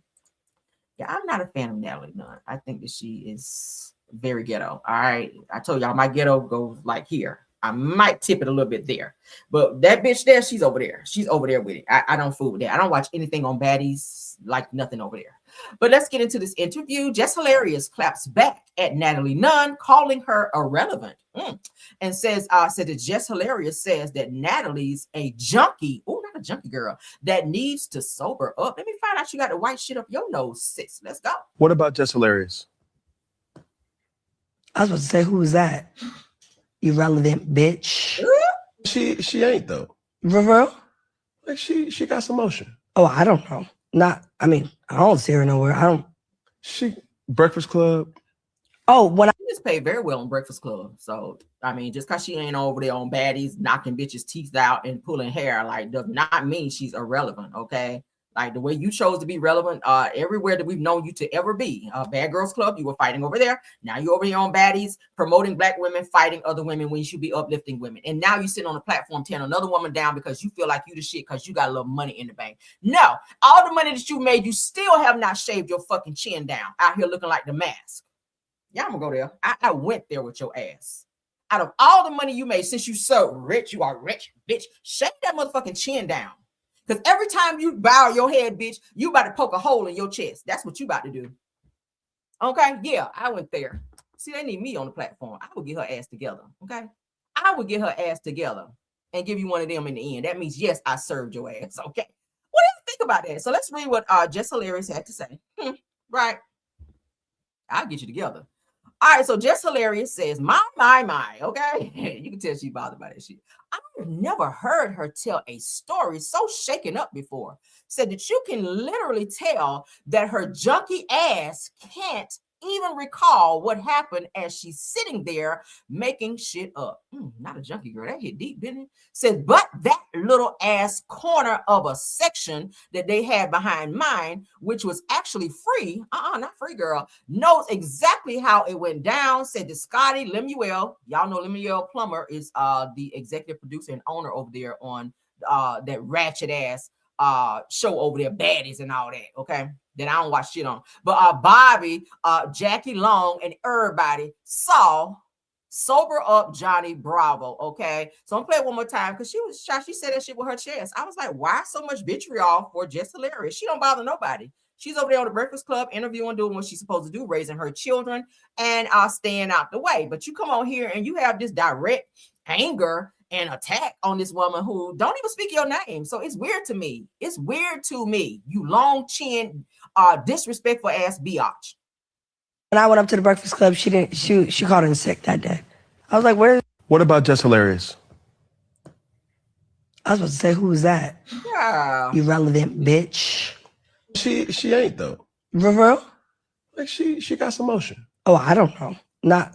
Yeah, I'm not a fan of Natalie Nunn. I think that she is very ghetto. All right. I told y'all my ghetto goes like here. I might tip it a little bit there. But that bitch there, she's over there. She's over there with it. I don't fool with that. I don't watch anything on Baddies, like nothing over there. But let's get into this interview. Just Hilarious claps back at Natalie Nunn, calling her irrelevant. And says that Just Hilarious says that Natalie's a junkie. Oh, not a junkie girl that needs to sober up. Let me find out you got the white shit up your nose, sis. Let's go. What about Just Hilarious? I was about to say, who is that? Irrelevant bitch. She ain't though. Real? Like she got some motion. Oh, I don't know. I don't see her nowhere. She Breakfast Club. Oh, when She just paid very well on Breakfast Club. So, just because she ain't over there on Baddies, knocking bitches' teeth out and pulling hair, like, does not mean she's irrelevant, okay? Like, the way you chose to be relevant everywhere that we've known you to ever be. Bad Girls Club, you were fighting over there. Now you're over here on Baddies, promoting Black women, fighting other women when you should be uplifting women. And now you sit on a platform tearing another woman down because you feel like you the shit because you got a little money in the bank. No, all the money that you made, you still have not shaved your fucking chin down out here looking like The Mask. Yeah, I'm gonna go there. I went there with your ass. Out of all the money you made, since you so rich, you are rich, bitch. Shake that motherfucking chin down. Because every time you bow your head, bitch, you about to poke a hole in your chest. That's what you about to do. Okay? Yeah, I went there. See, they need me on the platform. I would get her ass together. Okay? I would get her ass together and give you one of them in the end. That means, yes, I served your ass. Okay. What do you think about that? So let's read what Jess Hilarious had to say. Right. I'll get you together. All right, so Jess Hilarious says, my, okay? You can tell she's bothered by that shit. I've never heard her tell a story so shaken up before. Said that you can literally tell that her junkie ass can't even recall what happened as she's sitting there making shit up. Not a junkie girl. That hit deep, didn't it? Said, but that little ass corner of a section that they had behind mine, which was actually free, not free, girl, knows exactly how it went down. Said to Scotty Lemuel. Y'all know Lemuel Plummer is the executive producer and owner over there on that ratchet ass show over there, Baddies and all that, okay? That I don't watch shit on. But Bobby, Jackie Long, and everybody saw Sober Up Johnny Bravo, okay? So I'm gonna play it one more time because she was shot. She said that shit with her chest. I was like, why so much vitriol for Jess Hilarious? She don't bother nobody. She's over there on the Breakfast Club interviewing, doing what she's supposed to do, raising her children and staying out the way. But you come on here and you have this direct anger and attack on this woman who don't even speak your name. So it's weird to me. It's weird to me. You long chin, disrespectful ass biatch. When I went up to the Breakfast Club, she called in sick that day. I was like, where? What about Jess Hilarious? I was supposed to say, who was that? Yeah. Irrelevant bitch. She ain't though. For real? Like she got some motion. Oh, I don't know. I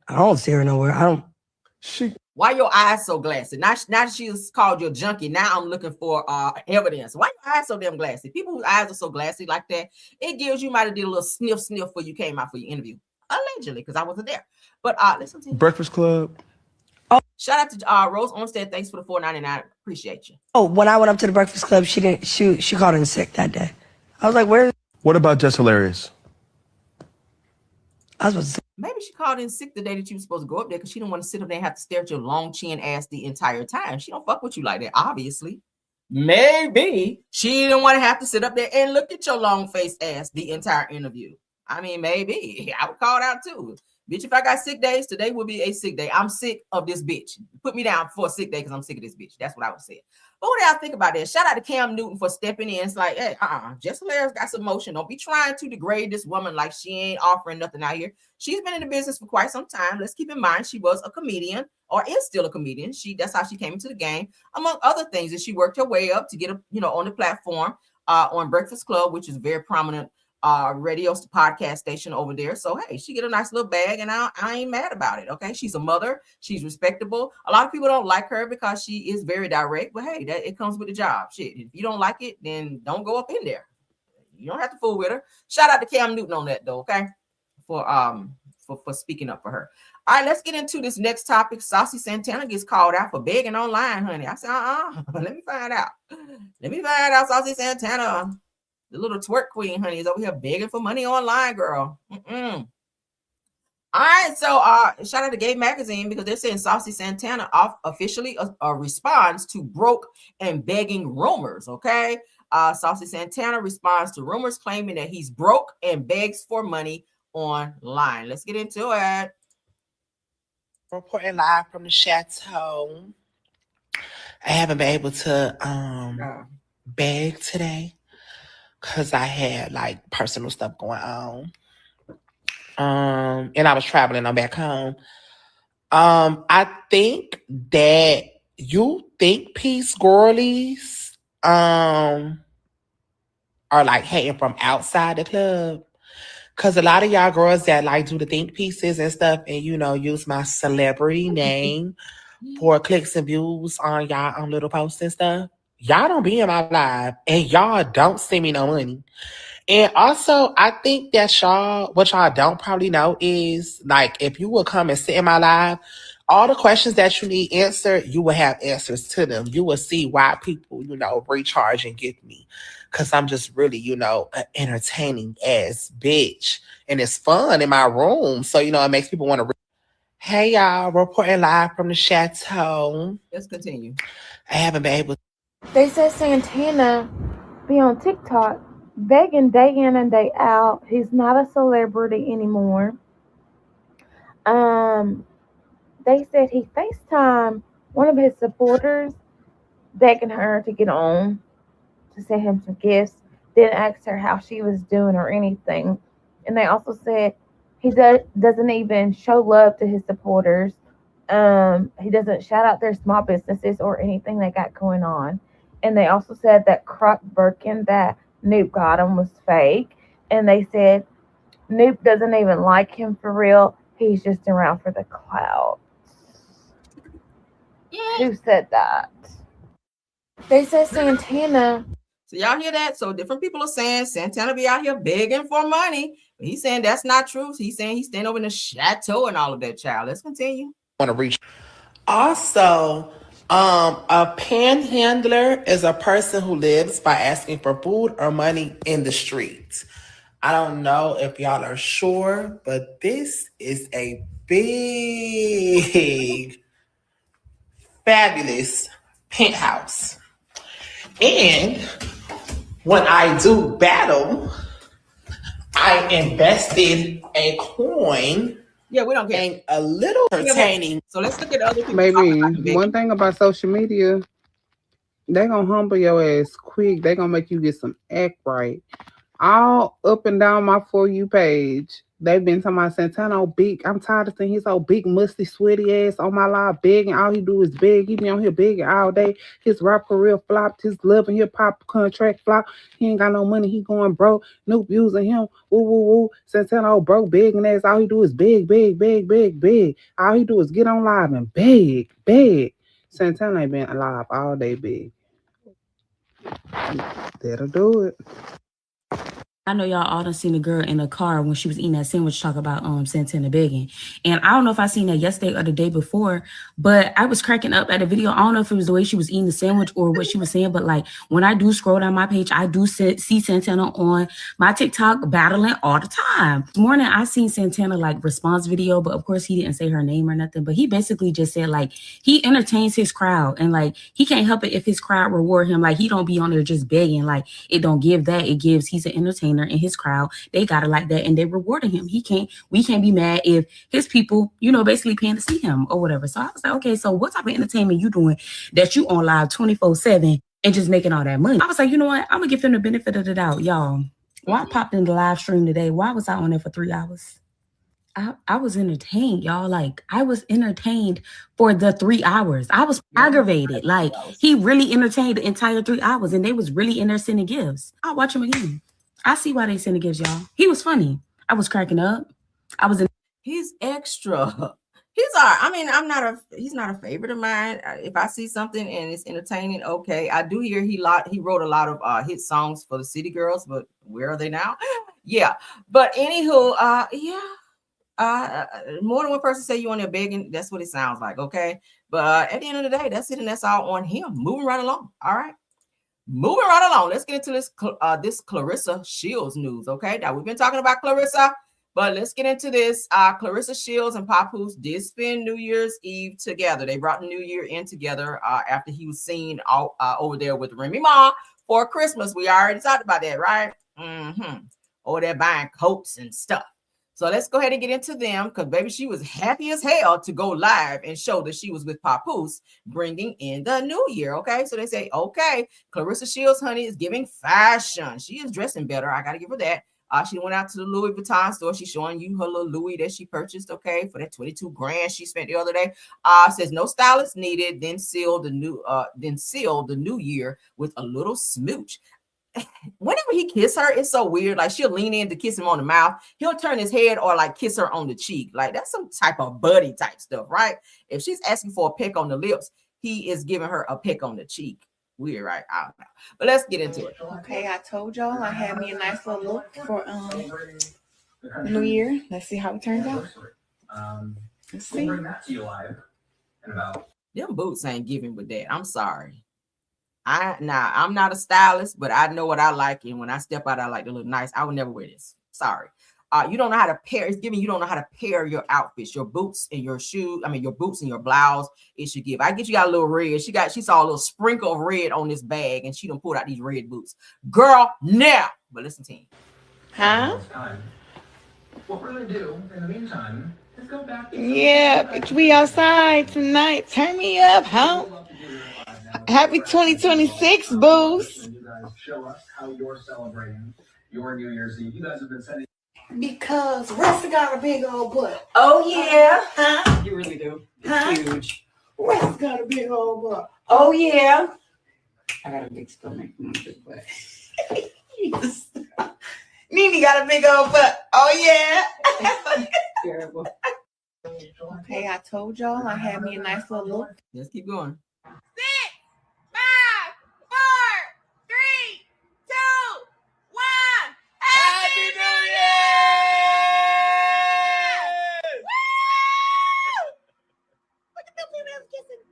don't see her nowhere. Why your eyes so glassy? Now that she's called you a junkie, now I'm looking for evidence. Why your eyes so damn glassy? People whose eyes are so glassy like that, it gives you might have did a little sniff before you came out for your interview. Allegedly, because I wasn't there. But listen to Breakfast Club. Oh, shout out to Rose Onstead. Thanks for the $4.99. Appreciate you. Oh, when I went up to the Breakfast Club, she called in sick that day. I was like, where? What about Jess Hilarious? I was supposed to say, maybe she called in sick the day that you were supposed to go up there because she didn't want to sit up there and have to stare at your long chin ass the entire time. She don't fuck with you like that, obviously. Maybe she didn't want to have to sit up there and look at your long face ass the entire interview. I mean, maybe. I would call it out too. Bitch, if I got sick days, today will be a sick day. I'm sick of this bitch. Put me down for a sick day because I'm sick of this bitch. That's what I would say. But what do y'all think about that? Shout out to Cam Newton for stepping in. It's like, hey, Jess Hilarious got some motion. Don't be trying to degrade this woman like she ain't offering nothing out here. She's been in the business for quite some time. Let's keep in mind she was a comedian or is still a comedian. That's how she came into the game, among other things. That she worked her way up to get on the platform on Breakfast Club, which is very prominent radio podcast station over there. So hey, she get a nice little bag, and I ain't mad about it. Okay, she's a mother, she's respectable. A lot of people don't like her because she is very direct, but hey, that it comes with the job. Shit, if you don't like it, then don't go up in there. You don't have to fool with her. Shout out to Cam Newton on that though, okay, for speaking up for her. All right, let's get into this next topic. Saucy Santana gets called out for begging online, honey. I said, let me find out. Saucy Santana, the little twerk queen, honey, is over here begging for money online, girl. All right, so shout out to Gay Magazine because they're saying Saucy Santana officially responds to broke and begging rumors, okay? Saucy Santana responds to rumors claiming that he's broke and begs for money online. Let's get into it. Reporting live from the chateau. I haven't been able to beg today because I had like personal stuff going on. And I was traveling on back home. I think that you think peace girlies are like hating from outside the club. Cause a lot of y'all girls that like do the think pieces and stuff and use my celebrity name for clicks and views on y'all on little posts and stuff. Y'all don't be in my live and y'all don't send me no money. And also, I think that what y'all don't probably know is, like, if you will come and sit in my live, all the questions that you need answered, you will have answers to them. You will see why people, recharge and get me. Because I'm just really, an entertaining ass bitch. And it's fun in my room. So, it makes people want to. Hey, y'all, reporting live from the chateau. Let's continue. I haven't been able to. They said Santana be on TikTok begging day in and day out. He's not a celebrity anymore. They said he FaceTime one of his supporters begging her to get on to send him some gifts. Didn't ask her how she was doing or anything. And they also said he doesn't even show love to his supporters. He doesn't shout out their small businesses or anything they got going on. And they also said that Croc Birkin that Noop got him was fake. And they said Noop doesn't even like him for real. He's just around for the clout. Who said that? They said Santana. So y'all hear that? So different people are saying Santana be out here begging for money. But he's saying that's not true. He's saying he's staying over in the chateau and all of that, child. Let's continue. Want to reach. Also, a panhandler is a person who lives by asking for food or money in the streets. I don't know if y'all are sure, but this is a big, fabulous penthouse. And when I do battle, I invested a coin. Yeah, we don't care. And a little pertaining. So let's look at other people. Baby, one thing about social media, they gonna humble your ass quick. They gonna make you get some act right. All up and down my For You page, they've been talking about Santana big. I'm tired of seeing his old big, musty, sweaty ass on my live begging. All he do is beg. He be on here begging all day. His rap career flopped. His love and hip hop contract flopped. He ain't got no money. He going broke. Noop using him. Woo, woo, woo. Santana old broke, begging ass. All he do is beg, beg, beg, beg, beg. All he do is get on live and beg, beg. Santana ain't been alive all day big. That'll do it. I know y'all all done seen a girl in a car when she was eating that sandwich talk about Santana begging. And I don't know if I seen that yesterday or the day before, but I was cracking up at the video. I don't know if it was the way she was eating the sandwich or what she was saying, but like when I do scroll down my page, I do see Santana on my TikTok battling all the time. This morning I seen Santana like response video, but of course he didn't say her name or nothing, but he basically just said like he entertains his crowd and like he can't help it if his crowd reward him. Like he don't be on there just begging. Like it don't give that. It gives he's an entertainer. In his crowd, they got it like that, and they rewarding him. We can't be mad if his people, basically paying to see him or whatever. So I was like, okay, so what type of entertainment you doing that you on live 24/7 and just making all that money? I was like, you know what? I'm gonna give him the benefit of the doubt, y'all. When I popped in the live stream today, why was I on there for 3 hours? I was entertained, y'all. Like I was entertained for the 3 hours. I was aggravated. Like he really entertained the entire 3 hours, and they was really in there sending gifts. I'll watch him again. I see why they sending gifts, y'all. He was funny. I was cracking up. He's extra. He's all right. I mean, he's not a favorite of mine. If I see something and it's entertaining, okay. I do hear he wrote a lot of hit songs for the City Girls, but where are they now? Yeah. But anywho, more than one person say you on there begging. That's what it sounds like, okay. But at the end of the day, that's it, and that's all on him. Moving right along. All right. Moving right along, let's get into this Clarissa Shields news. Okay, now we've been talking about Clarissa, but let's get into this. Clarissa Shields and Papoose did spend New Year's Eve together. They brought the New Year in together after he was seen over there with Remy Ma for Christmas. We already talked about that, right? Over there buying coats and stuff. So let's go ahead and get into them because, baby, she was happy as hell to go live and show that she was with Papoose bringing in the new year, okay? So they say, okay, Clarissa Shields, honey, is giving fashion. She is dressing better. I got to give her that. She went out to the Louis Vuitton store. She's showing you her little Louis that she purchased, okay, for that 22 grand she spent the other day. Says no stylist needed, then seal the new year with a little smooch. Whenever he kiss her, it's so weird. Like she'll lean in to kiss him on the mouth. He'll turn his head or like kiss her on the cheek. Like that's some type of buddy type stuff, right? If she's asking for a peck on the lips, he is giving her a peck on the cheek. Weird, right? I don't know. But let's get into it. Okay, I told y'all I had me a nice little look for New Year. Let's see how it turns out. Let's see. Them boots ain't giving with that. I'm sorry. I'm not a stylist, but I know what I like, and when I step out, I like to look nice. I would never wear this. Sorry. You don't know how to pair. It's giving you don't know how to pair your outfits, your boots and your shoes. I mean, your boots and your blouse. It should give. I get you got a little red. She saw a little sprinkle of red on this bag, and she done pulled out these red boots. Girl, now. But listen to me. Huh? What we're gonna do in the meantime Yeah, bitch, we outside tonight. Turn me up, huh? Happy 2026, boost. Because Rusty got a big old butt. Oh yeah, Huh? you really do. Huh? Huge. Rusty got a big old butt. Oh yeah. I got a big stomach, not a big butt. Nene got a big old butt. Oh yeah. Terrible. Okay, I told y'all I had me a nice little look. Let's keep going. 6, 5, 4, 3, 2, 1. Happy New Year! Woo! Look at them females kissing.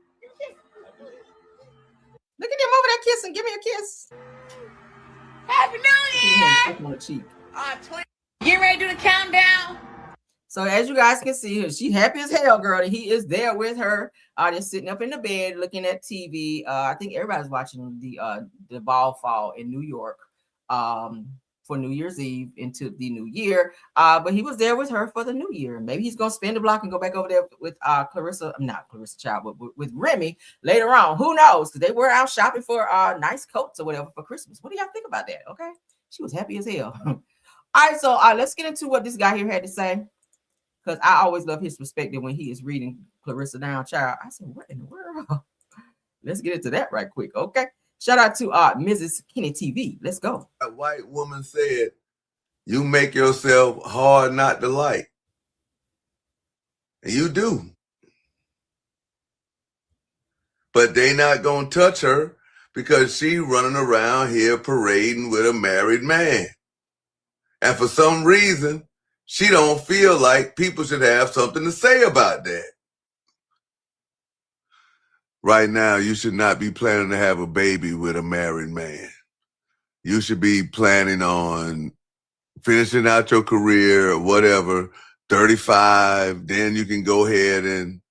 Look at them over there kissing. Give me a kiss. Happy New Year! On the cheek. 20. Get ready to do the countdown. So as you guys can see, she happy as hell, girl. And he is there with her, just sitting up in the bed looking at TV. I think everybody's watching the ball fall in New York for New Year's Eve into the new year. But he was there with her for the new year. Maybe he's gonna spin the block and go back over there with not Clarissa Child, but with Remy later on. Who knows? Because they were out shopping for nice coats or whatever for Christmas. What do y'all think about that? Okay, she was happy as hell. All right, so let's get into what this guy here had to say. Because I always love his perspective when he is reading Clarissa down, child. I said, what in the world? Let's get into that right quick, okay? Shout out to Mrs. Kenny TV. Let's go. A white woman said, you make yourself hard not to like. And you do. But they not going to touch her because she running around here parading with a married man. And for some reason, she don't feel like people should have something to say about that. Right now, you should not be planning to have a baby with a married man. You should be planning on finishing out your career or whatever, 35, then you can go ahead and,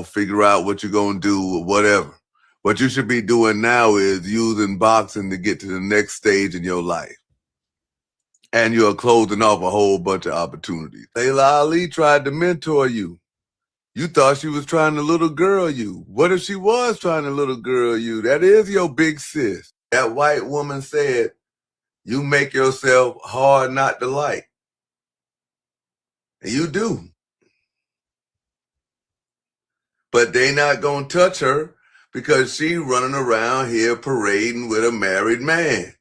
figure out what you're going to do or whatever. What you should be doing now is using boxing to get to the next stage in your life. And you're closing off a whole bunch of opportunities. Layla Ali tried to mentor you. You thought she was trying to little girl you. What if she was trying to little girl you? That is your big sis. That white woman said, you make yourself hard not to like. And you do. But they not going to touch her because she running around here parading with a married man.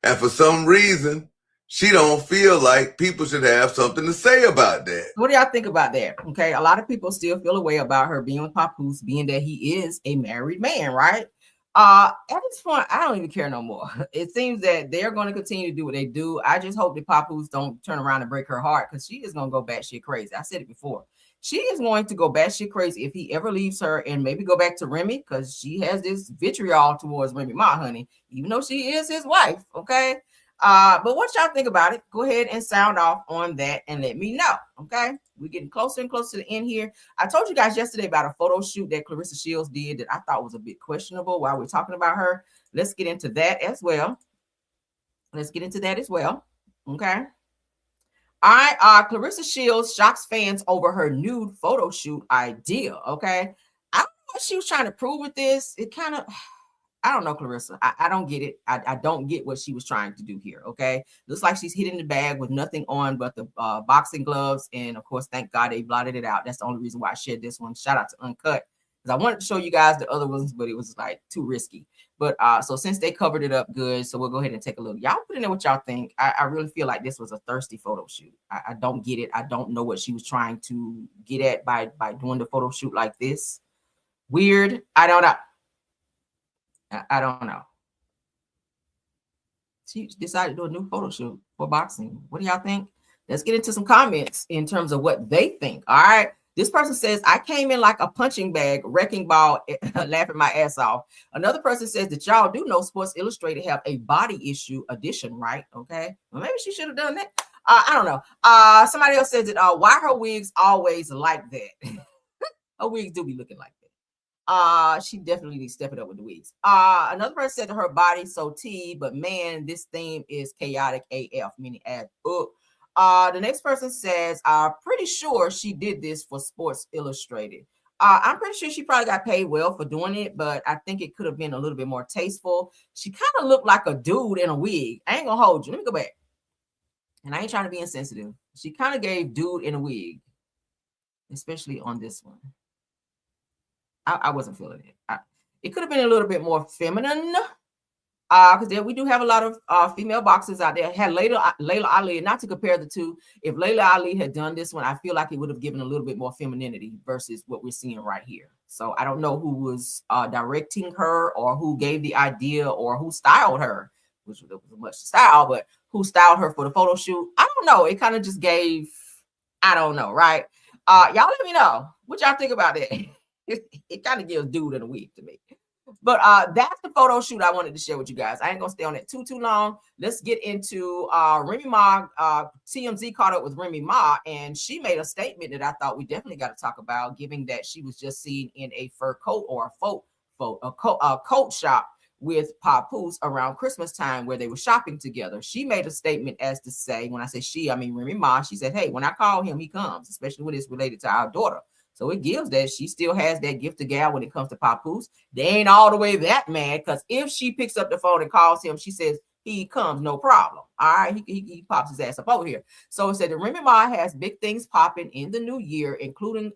And for some reason, she don't feel like people should have something to say about that. What do y'all think about that? Okay, a lot of people still feel a way about her being with Papoose, being that he is a married man, right? At this point, I don't even care no more. It seems that they're going to continue to do what they do. I just hope that Papoose don't turn around and break her heart because she is going to go batshit crazy. I said it before. She is going to go batshit crazy if he ever leaves her and maybe go back to Remy because she has this vitriol towards Remy Ma, honey, even though she is his wife, okay? But what y'all think about it? Go ahead and sound off on that and let me know. Okay, we're getting closer and closer to the end here. I told you guys yesterday about a photo shoot that Clarissa Shields did that I thought was a bit questionable while we're talking about her. Let's get into that as well. Okay. All right, Clarissa Shields shocks fans over her nude photo shoot idea. Okay. I don't know what she was trying to prove with this. It kind of, I don't know, Clarissa. I don't get it. I don't get what she was trying to do here, okay? Looks like she's hidden the bag with nothing on but the boxing gloves. And, of course, thank God they blotted it out. That's the only reason why I shared this one. Shout out to Uncut. Because I wanted to show you guys the other ones, but it was, like, too risky. But so since they covered it up good, so we'll go ahead and take a look. Y'all put in there what y'all think. I really feel like this was a thirsty photo shoot. I don't get it. I don't know what she was trying to get at by doing the photo shoot like this. Weird. I don't know. I don't know. She decided to do a new photo shoot for boxing. What do y'all think? Let's get into some comments in terms of what they think. All right. This person says, I came in like a punching bag, wrecking ball, laughing my ass off. Another person says that y'all do know Sports Illustrated have a body issue edition, right? Okay. Well, maybe she should have done that. I don't know. Somebody else says that why her wigs always like that? Her wigs do be looking like that. She definitely needs to step it up with the wigs. Another person said that her body's so T, but man, this theme is chaotic AF, meaning add up. The next person says, I'm pretty sure she did this for Sports Illustrated. I'm pretty sure she probably got paid well for doing it, but I think it could have been a little bit more tasteful. She kind of looked like a dude in a wig. I ain't gonna hold you. Let me go back. And I ain't trying to be insensitive. She kind of gave dude in a wig, especially on this one. I wasn't feeling it. It could have been a little bit more feminine. Because there we do have a lot of female boxers out there. Had Layla Ali, not to compare the two, if Layla Ali had done this one, I feel like it would have given a little bit more femininity versus what we're seeing right here. So I don't know who was directing her or who gave the idea or who styled her, which was much style, but who styled her for the photo shoot. I don't know. It kind of just gave, I don't know, right? Y'all let me know what y'all think about it. It kind of gives dude in a week to me. But that's the photo shoot I wanted to share with you guys. I ain't gonna stay on it too long. Let's get into Remy Ma. TMZ caught up with Remy Ma, and she made a statement that I thought we definitely got to talk about, given that she was just seen in a fur coat or a coat shop with Papoose around Christmas time where they were shopping together. She made a statement as to say, when I say she, I mean Remy Ma. She said, hey, when I call him, he comes, especially when it's related to our daughter. So it gives that she still has that gift of gab when it comes to Papoose. They ain't all the way that mad, because if she picks up the phone and calls him, she says he comes, no problem. All right, he pops his ass up over here. So it said that Remy Ma has big things popping in the new year, including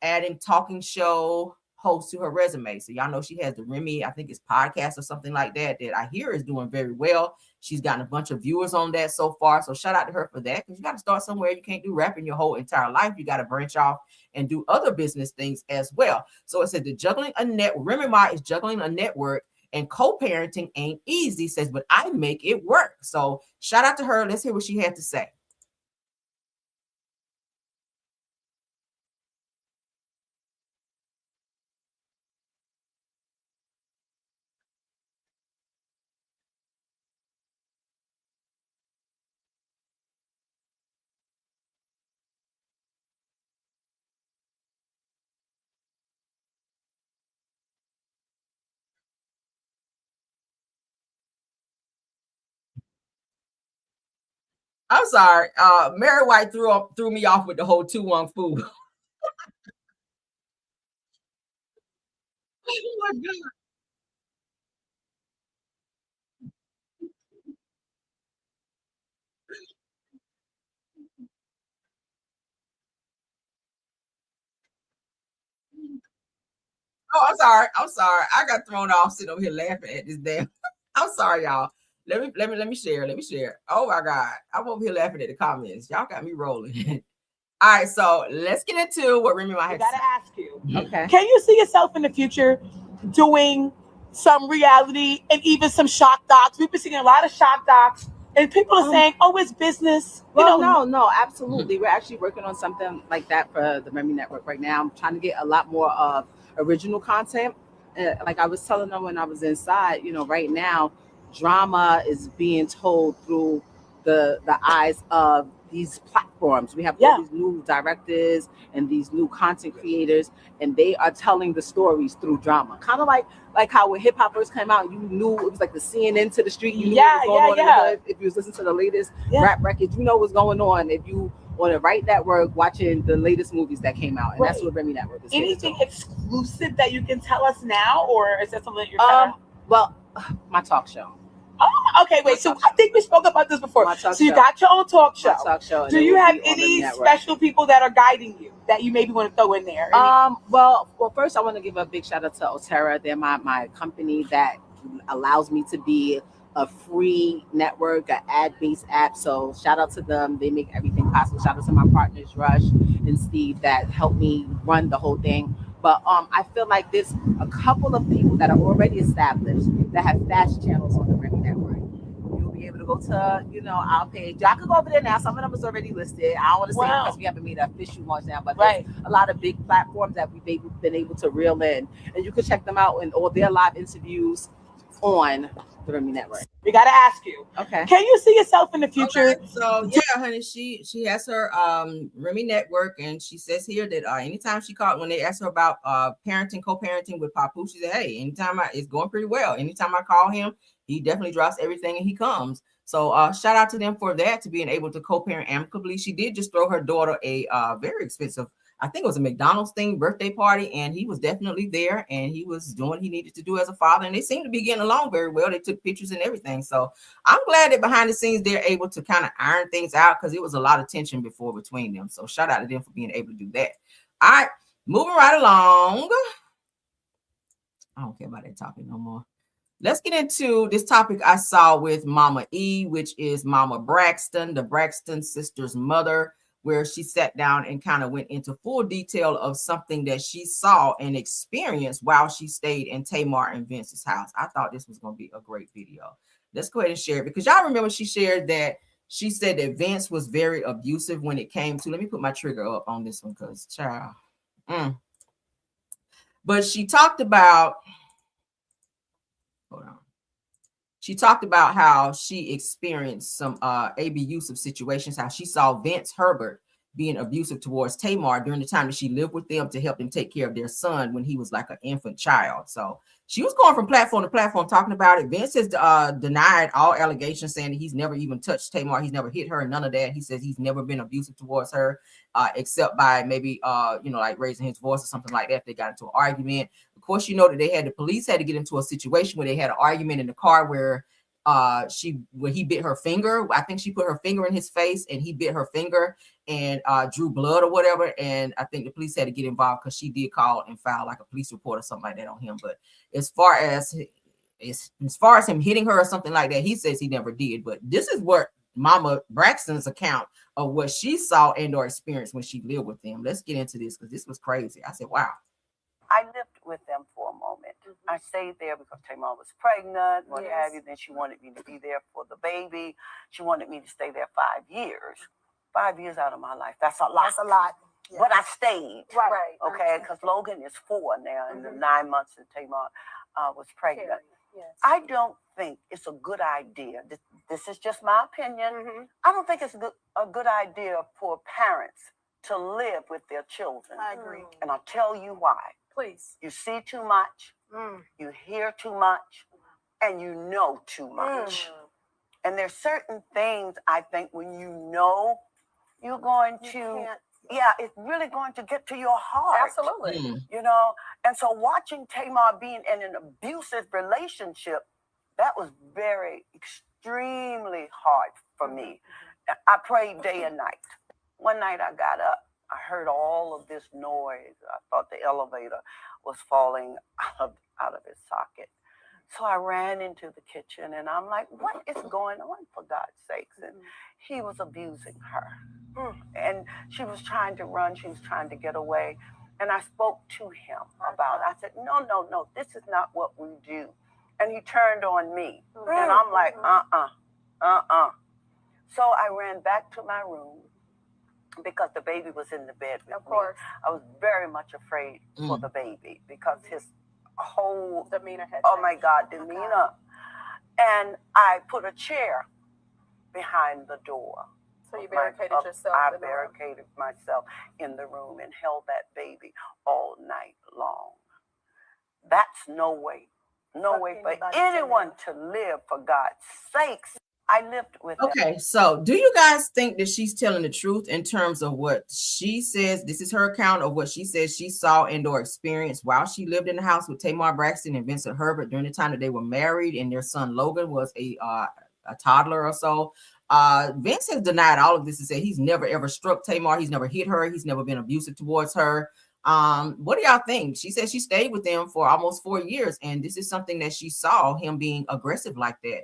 adding talking show host to her resume. So y'all know she has the Remy, I think it's podcast or something like that I hear is doing very well. She's gotten a bunch of viewers on that so far. So shout out to her for that, because you got to start somewhere. You can't do rapping your whole entire life. You got to branch off and do other business things as well. So it said Remy Ma is juggling a network, and co-parenting ain't easy, says, but I make it work. So shout out to her. Let's hear what she had to say. I'm sorry. Mary White threw me off with the whole 2-1 fool. Oh my God. Oh, I'm sorry. I got thrown off sitting over here laughing at this damn. I'm sorry, y'all. Let me share. Oh my God. I'm over here laughing at the comments. Y'all got me rolling. All right, so let's get into what Remy Ma had to say. Ask you. Okay. Can you see yourself in the future doing some reality and even some shock docs? We've been seeing a lot of shock docs, and people are saying, "Oh, it's business." Well, no, absolutely. We're actually working on something like that for the Remy Network right now. I'm trying to get a lot more of original content. Like I was telling them when I was inside, right now, drama is being told through the eyes of these platforms. We have all these new directors and these new content creators, and they are telling the stories through drama. Kind of like how when hip hop first came out, you knew it was like the CNN to the street. You knew what was going on in the hood. If you was listening to the latest rap records, you know what's going on. If you on the right network watching the latest movies that came out, and that's what Remy Network is. Anything exclusive that you can tell us now, or is that something that you're well, my talk show. Oh, okay, wait. So I think we spoke about this before. So you got your own talk show. Do you have any special people that are guiding you that you maybe want to throw in there? Well, first I want to give a big shout out to Otera. They're my company that allows me to be a free network, an ad-based app. So shout out to them. They make everything possible. Shout out to my partners, Rush and Steve, that helped me run the whole thing. But I feel like there's a couple of people that are already established that have fast channels on the Remy Network. You'll be able to go to, our page. Y'all can go over there now. Some of them is already listed. I don't want to say because we haven't made an official launch now, but there's a lot of big platforms that we've been able to reel in. And you can check them out and all their live interviews on the Remy Network. We got to ask you. Okay. Can you see yourself in the future? Okay, so yeah, honey, she has her Remy Network, and she says here that anytime she called, when they asked her about co-parenting with Papoose, she said, hey, anytime it's going pretty well. Anytime I call him, he definitely drops everything and he comes. So shout out to them for that, to being able to co-parent amicably. She did just throw her daughter a very expensive, I think it was a McDonald's themed birthday party, and he was definitely there, and he was doing what he needed to do as a father, and they seemed to be getting along very well. They took pictures and everything. So I'm glad that behind the scenes they're able to kind of iron things out, because it was a lot of tension before between them. So shout out to them for being able to do that. All right, moving right along. I don't care about that topic no more. Let's get into this topic I saw with Mama E, which is Mama Braxton, the Braxton sisters' mother, where she sat down and kind of went into full detail of something that she saw and experienced while she stayed in Tamar and Vince's house. I thought this was going to be a great video. Let's go ahead and share it, because y'all remember she shared that she said that Vince was very abusive when it came to, let me put my trigger up on this one, because child. But she talked about, hold on. She talked about how she experienced some abusive situations, how she saw Vince Herbert being abusive towards Tamar during the time that she lived with them to help them take care of their son when he was like an infant child. So she was going from platform to platform talking about it. Vince has denied all allegations, saying that he's never even touched Tamar. He's never hit her, none of that. He says he's never been abusive towards her, except by maybe, like raising his voice or something like that if they got into an argument. Of course, you know that the police had to get into a situation where they had an argument in the car where he bit her finger. I think she put her finger in his face and he bit her finger and drew blood or whatever. And I think the police had to get involved because she did call and file like a police report or something like that on him. But as far as him hitting her or something like that, he says he never did. But this is what Mama Braxton's account of what she saw and or experienced when she lived with them. Let's get into this, because this was crazy. I said, wow. I lived with them for a moment. I stayed there because Tamar was pregnant, what have you. Then she wanted me to be there for the baby. She wanted me to stay there 5 years. 5 years out of my life. That's a lot. That's a lot. Yeah. But I stayed. Right. Okay, because Logan is 4 now, and the 9 months that Tamar was pregnant. Yes. I don't think it's a good idea. This is just my opinion. I don't think it's a good idea for parents to live with their children. I agree. And I'll tell you why. Please. You see too much, you hear too much, and you know too much. And there's certain things I think when you know, you're going to, it's really going to get to your heart. Absolutely. You know, and so watching Tamar being in an abusive relationship, that was very, extremely hard for me. I prayed day and night. One night I got up. I heard all of this noise. I thought the elevator was falling out of its socket. So I ran into the kitchen and I'm like, what is going on, for God's sakes? And he was abusing her. And she was trying to run. She was trying to get away. And I spoke to him about it. I said, no, this is not what we do. And he turned on me. And I'm like, So I ran back to my room, because the baby was in the bed with me. I was very much afraid for the baby, because his whole demeanor had demeanor. And I put a chair behind the door. So you barricaded yourself? I barricaded myself in the room and held that baby all night long. That's no way for anyone to live, for God's sakes. I lived with them. Okay, so do you guys think that she's telling the truth in terms of what she says? This is her account of what she says she saw and or experienced while she lived in the house with Tamar Braxton and Vincent Herbert during the time that they were married, and their son Logan was a toddler or so. Vince has denied all of this and said he's never ever struck Tamar, he's never hit her, he's never been abusive towards her. What do y'all think? She said she stayed with them for almost 4 years, and this is something that she saw him being aggressive like that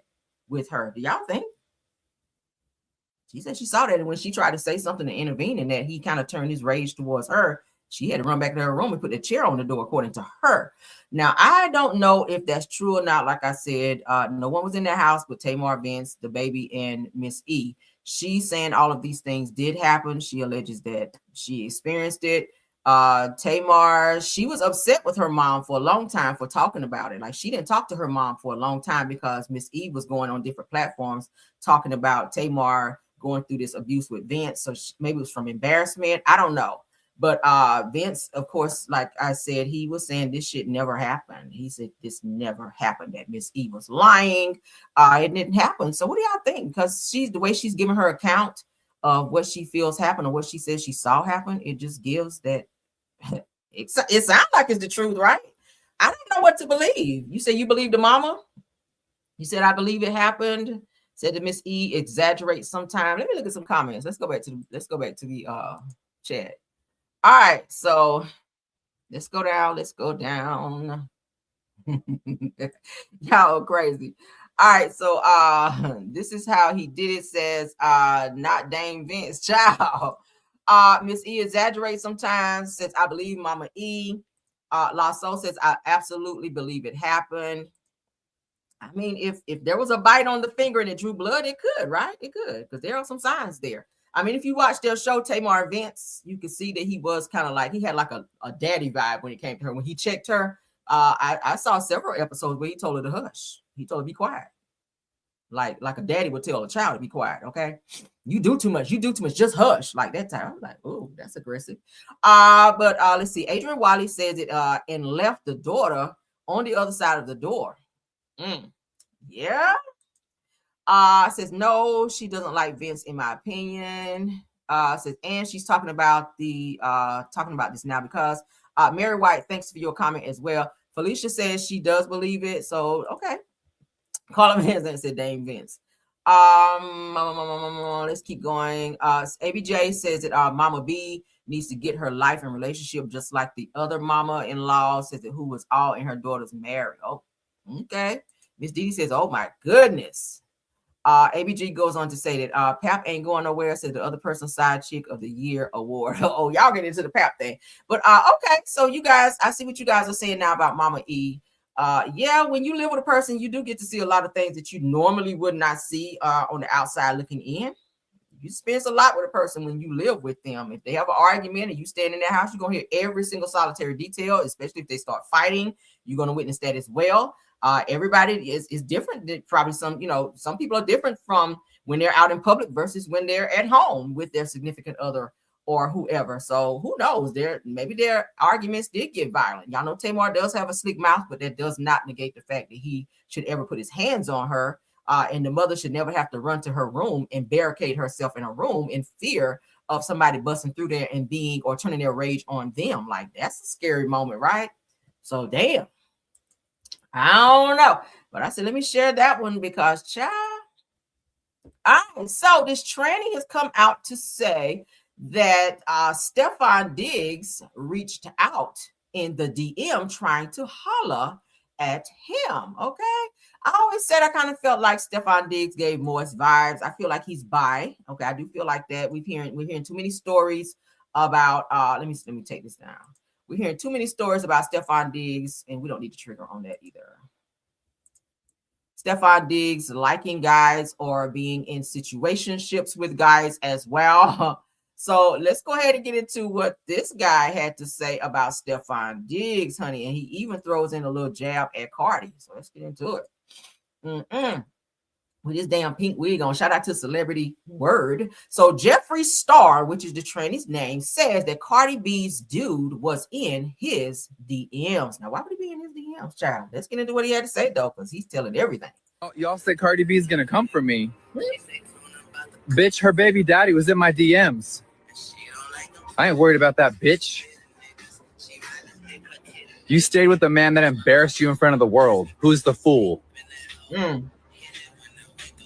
with her. Do y'all think? She said she saw that, and when she tried to say something to intervene in that, he kind of turned his rage towards her. She had to run back to her room and put the chair on the door, according to her. Now, I don't know if that's true or not. Like I said, no one was in the house but Tamar, Vince, the baby, and Miss E. She's saying all of these things did happen. She alleges that she experienced it. Tamar, she was upset with her mom for a long time for talking about it. Like, she didn't talk to her mom for a long time because Miss E was going on different platforms talking about Tamar going through this abuse with Vince. So maybe it was from embarrassment. I don't know. But Vince, of course, like I said, he was saying this shit never happened. He said this never happened, that Miss E was lying. It didn't happen. So what do y'all think? Because the way she's giving her account of what she feels happened or what she says she saw happen, it just gives that it sounds like it's the truth, right? I don't know what to believe. You say you believe the mama? You said I believe it happened. Said that Miss E exaggerates sometimes. Let me look at some comments. Let's go back to the chat. All right, so let's go down. Y'all crazy. All right, so this is how he did it. Says not Dame Vince, child. Miss E exaggerates sometimes. Says I believe Mama E. Lasso says I absolutely believe it happened. I mean, if there was a bite on the finger and it drew blood, it could, right? It could, because there are some signs there. I mean, if you watch their show, Tamar and Vince, you can see that he was kind of like, he had like a daddy vibe when it came to her. When he checked her, I saw several episodes where he told her to hush. He told her to be quiet. Like a daddy would tell a child to be quiet, okay? You do too much, just hush. Like that time. I'm like, oh, that's aggressive. But let's see. Adrian Wiley says it and left the daughter on the other side of the door. Yeah. Says no, she doesn't like Vince, in my opinion. Says, and she's talking about this now because Mary White, thanks for your comment as well. Felicia says she does believe it. So okay. Call him hands and said Dame Vince. Let's keep going. ABJ says that Mama B needs to get her life and relationship just like the other mama-in-law, says that who was all in her daughter's marriage. Oh, okay. Miss Didi says, oh my goodness. ABG goes on to say that Pap ain't going nowhere, said the other person's side chick of the year award. Oh, y'all get into the Pap thing. But okay, so you guys, I see what you guys are saying now about Mama E. Yeah, when you live with a person, you do get to see a lot of things that you normally would not see on the outside looking in. You spend a lot with a person when you live with them. If they have an argument and you stand in their house, you're going to hear every single solitary detail, especially if they start fighting. You're going to witness that as well. Everybody is different. Probably some people are different from when they're out in public versus when they're at home with their significant other or whoever. So who knows? Maybe their arguments did get violent. Y'all know Tamar does have a slick mouth, but that does not negate the fact that he should ever put his hands on her. And the mother should never have to run to her room and barricade herself in a room in fear of somebody busting through there and turning their rage on them. Like, that's a scary moment, right? So damn. I don't know. But I said, let me share that one because, child. So this tranny has come out to say that Stefan Diggs reached out in the DM trying to holler at him. Okay. I always said I kind of felt like Stefan Diggs gave Morris vibes. I feel like he's bi. Okay, I do feel like that. We're hearing too many stories about let me take this down. We're hearing too many stories about Stefan Diggs, and we don't need to trigger on that either. Stefan Diggs liking guys or being in situationships with guys as well. So let's go ahead and get into what this guy had to say about Stefan Diggs, honey. And he even throws in a little jab at Cardi. So let's get into it. With this damn pink wig on. Shout out to Celebrity Word. So Jeffree Star, which is the tranny's name, says that Cardi B's dude was in his DMs. Now, why would he be in his DMs, child? Let's get into what he had to say, though, because he's telling everything. Y'all say Cardi B is going to come for me. Bitch, her baby daddy was in my DMs. I ain't worried about that, bitch. You stayed with the man that embarrassed you in front of the world. Who's the fool?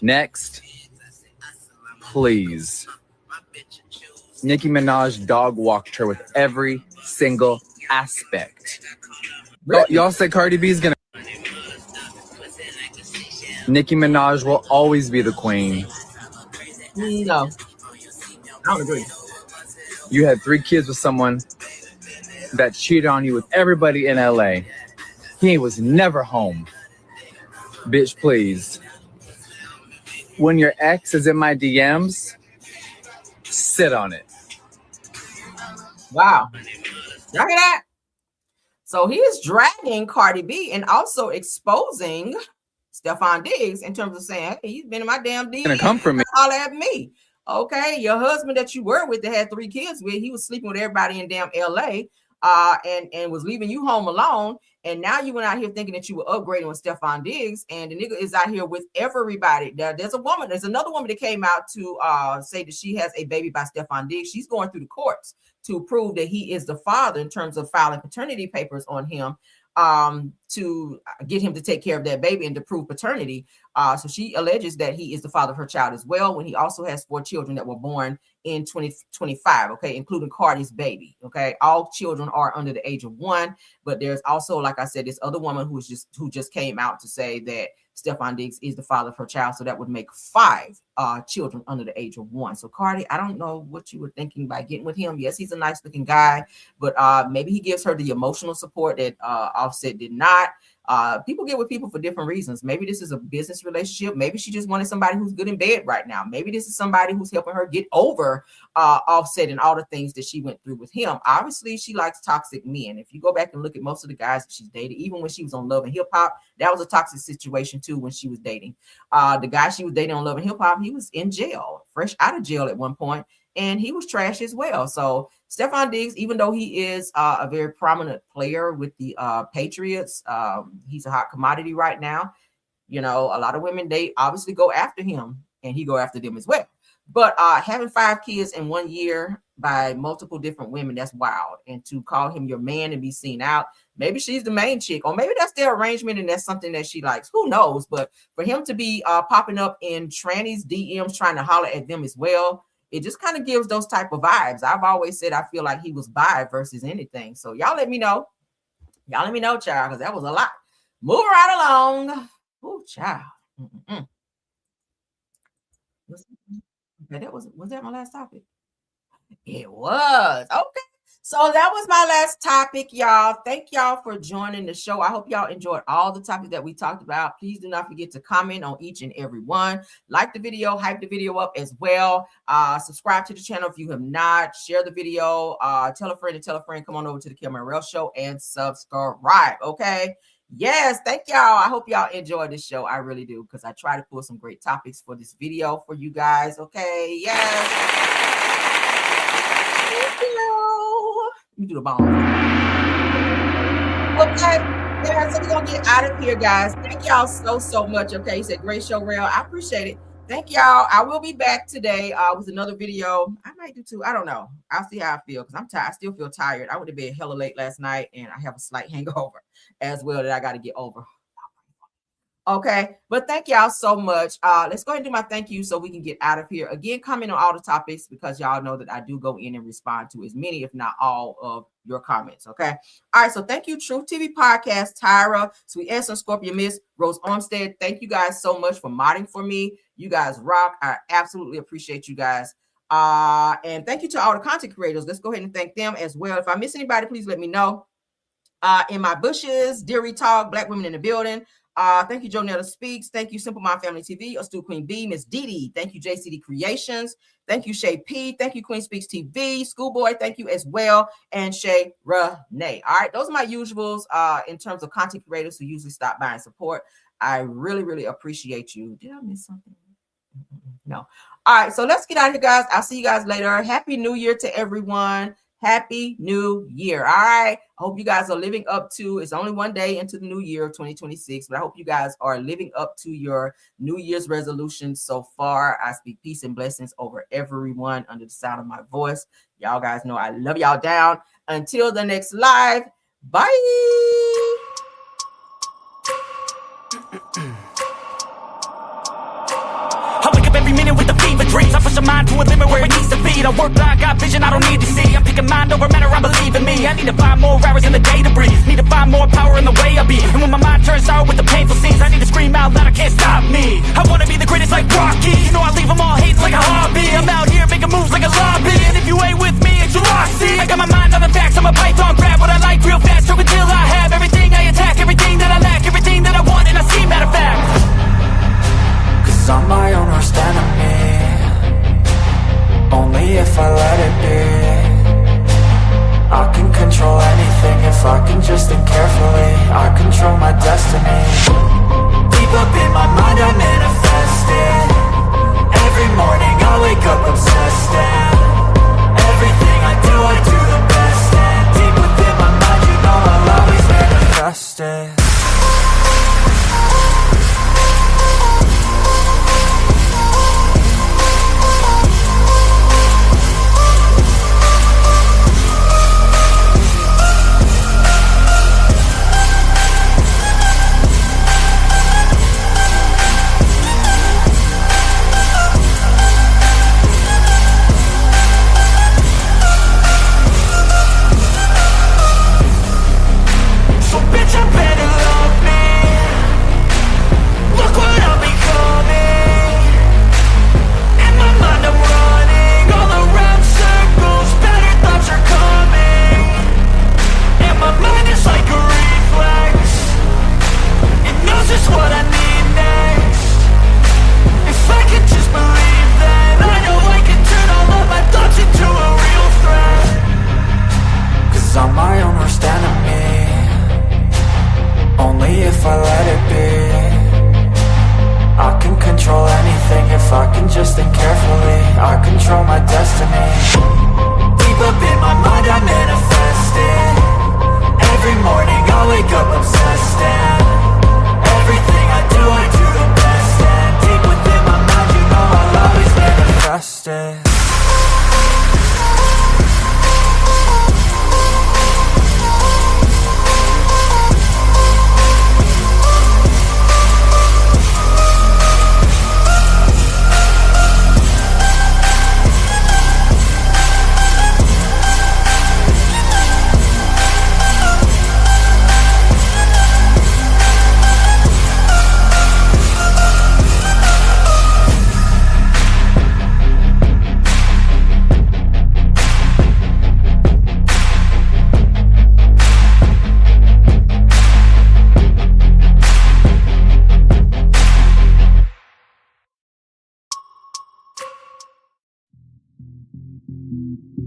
Next. Please. Nicki Minaj dog walked her with every single aspect. Y'all say Cardi B is gonna... Nicki Minaj will always be the queen. No. I don't agree. You had 3 kids with someone that cheated on you with everybody in LA. He was never home. Bitch, please. When your ex is in my DMs, sit on it. Wow. Look at that. So he is dragging Cardi B and also exposing Stefan Diggs in terms of saying, hey, he's been in my damn DMs. Gonna come for me. Holler at me. Okay, your husband that you were with that had 3 kids with, he was sleeping with everybody in damn LA, and was leaving you home alone. And now you went out here thinking that you were upgrading with Stephon Diggs, and the nigga is out here with everybody. There's another woman that came out to say that she has a baby by Stephon Diggs. She's going through the courts to prove that he is the father in terms of filing paternity papers on him, to get him to take care of that baby and to prove paternity. So she alleges that he is the father of her child as well, when he also has 4 children that were born in 2025, okay, including Cardi's baby. Okay, all children are under the age of 1, but there's also, like I said, this other woman who just came out to say that Stephon Diggs is the father of her child, so that would make 5 children under the age of 1. So Cardi, I don't know what you were thinking by getting with him. Yes, he's a nice looking guy, but maybe he gives her the emotional support that Offset did not. People get with people for different reasons. Maybe this is a business relationship. Maybe she just wanted somebody who's good in bed right now. Maybe this is somebody who's helping her get over Offset and all the things that she went through with him. Obviously, she likes toxic men. If you go back and look at most of the guys that she's dated, even when she was on Love and Hip Hop, that was a toxic situation too when she was dating. The guy she was dating on Love and Hip Hop, he was in jail, fresh out of jail at one point, and he was trash as well. So Stephon Diggs, even though he is a very prominent player with the Patriots, he's a hot commodity right now. You know, a lot of women, they obviously go after him, and he go after them as well. But having 5 kids in 1 year by multiple different women, that's wild. And to call him your man and be seen out, maybe she's the main chick, or maybe that's their arrangement and that's something that she likes. Who knows? But for him to be popping up in trannies' DMs trying to holler at them as well, it just kind of gives those type of vibes. I've always said I feel like he was bi versus anything. So y'all let me know. Y'all let me know, child, because that was a lot. Moving right along. Oh, child. Okay, was that my last topic? It was. Okay. So that was my last topic, y'all. Thank y'all for joining the show. I hope y'all enjoyed all the topics that we talked about. Please do not forget to comment on each and every one. Like the video, hype the video up as well. Subscribe to the channel if you have not. Share the video. Tell a friend to tell a friend. Come on over to the Kim and Rel Show and subscribe. Okay. Yes, thank y'all. I hope y'all enjoy this show. I really do, because I try to pull some great topics for this video for you guys. Okay. Yes. Thank you. Let me do the bomb. Okay. Yeah, so we're going to get out of here, guys. Thank y'all so much. Okay. You said great show, Rel. I appreciate it. Thank y'all. I will be back today with another video. I might do 2. I don't know. I'll see how I feel, because I'm tired. I still feel tired. I went to bed hella late last night, and I have a slight hangover as well that I got to get over. Okay, but thank y'all so much. Let's go ahead and do my thank you so we can get out of here. Again, comment on all the topics, because y'all know that I do go in and respond to as many, if not all, of your comments. Okay. All right. So thank you, Truth TV Podcast, Tyra, Sweet Answer, Scorpio Miss, Rose Armstead. Thank you guys so much for modding for me. You guys rock. I absolutely appreciate you guys. And thank you to all the content creators. Let's go ahead and thank them as well. If I miss anybody, please let me know. In my bushes, Deary Talk, Black Women in the Building. Thank you, Jonetta Speaks. Thank you, Simple Mind Family TV, Astute Queen B, Miss Dee. Thank you, JCD Creations. Thank you, Shay P. Thank you, Queen Speaks TV. Schoolboy, thank you as well. And Shay Renee. All right, those are my usuals in terms of content creators who usually stop by and support. I really appreciate you. Did I miss something? No. All right, so let's get out of here, guys. I'll see you guys later. Happy New Year to everyone. Happy New Year. All right. I hope you guys are living up to, it's only one day into the new year of 2026, but I hope you guys are living up to your New Year's resolutions so far. I speak peace and blessings over everyone under the sound of my voice. Y'all guys know I love y'all down. Until the next live. Bye. I wake up every minute with the fever dreams. I push a mind to a limit where it needs to be. I work blind, got vision I don't need to see. I'm picking mind over matter, I believe in me. I need to find more hours in the day to breathe. Need to find more power in the way I be. And when my mind turns sour with the painful scenes, I need to scream out loud, I can't stop me. I wanna be the greatest like Rocky. You know I leave them all hating like a hobby. I'm out here making moves like a lobby. And if you ain't with me, it's your loss. See, I got my mind on the facts, I'm a python, grab what I like real fast. Choke until I have everything I attack, everything that I lack, everything that I want, and I see, matter of fact. Cause I'm my own worst enemy. Only if I let it be. I can control anything if I can just think carefully. I control said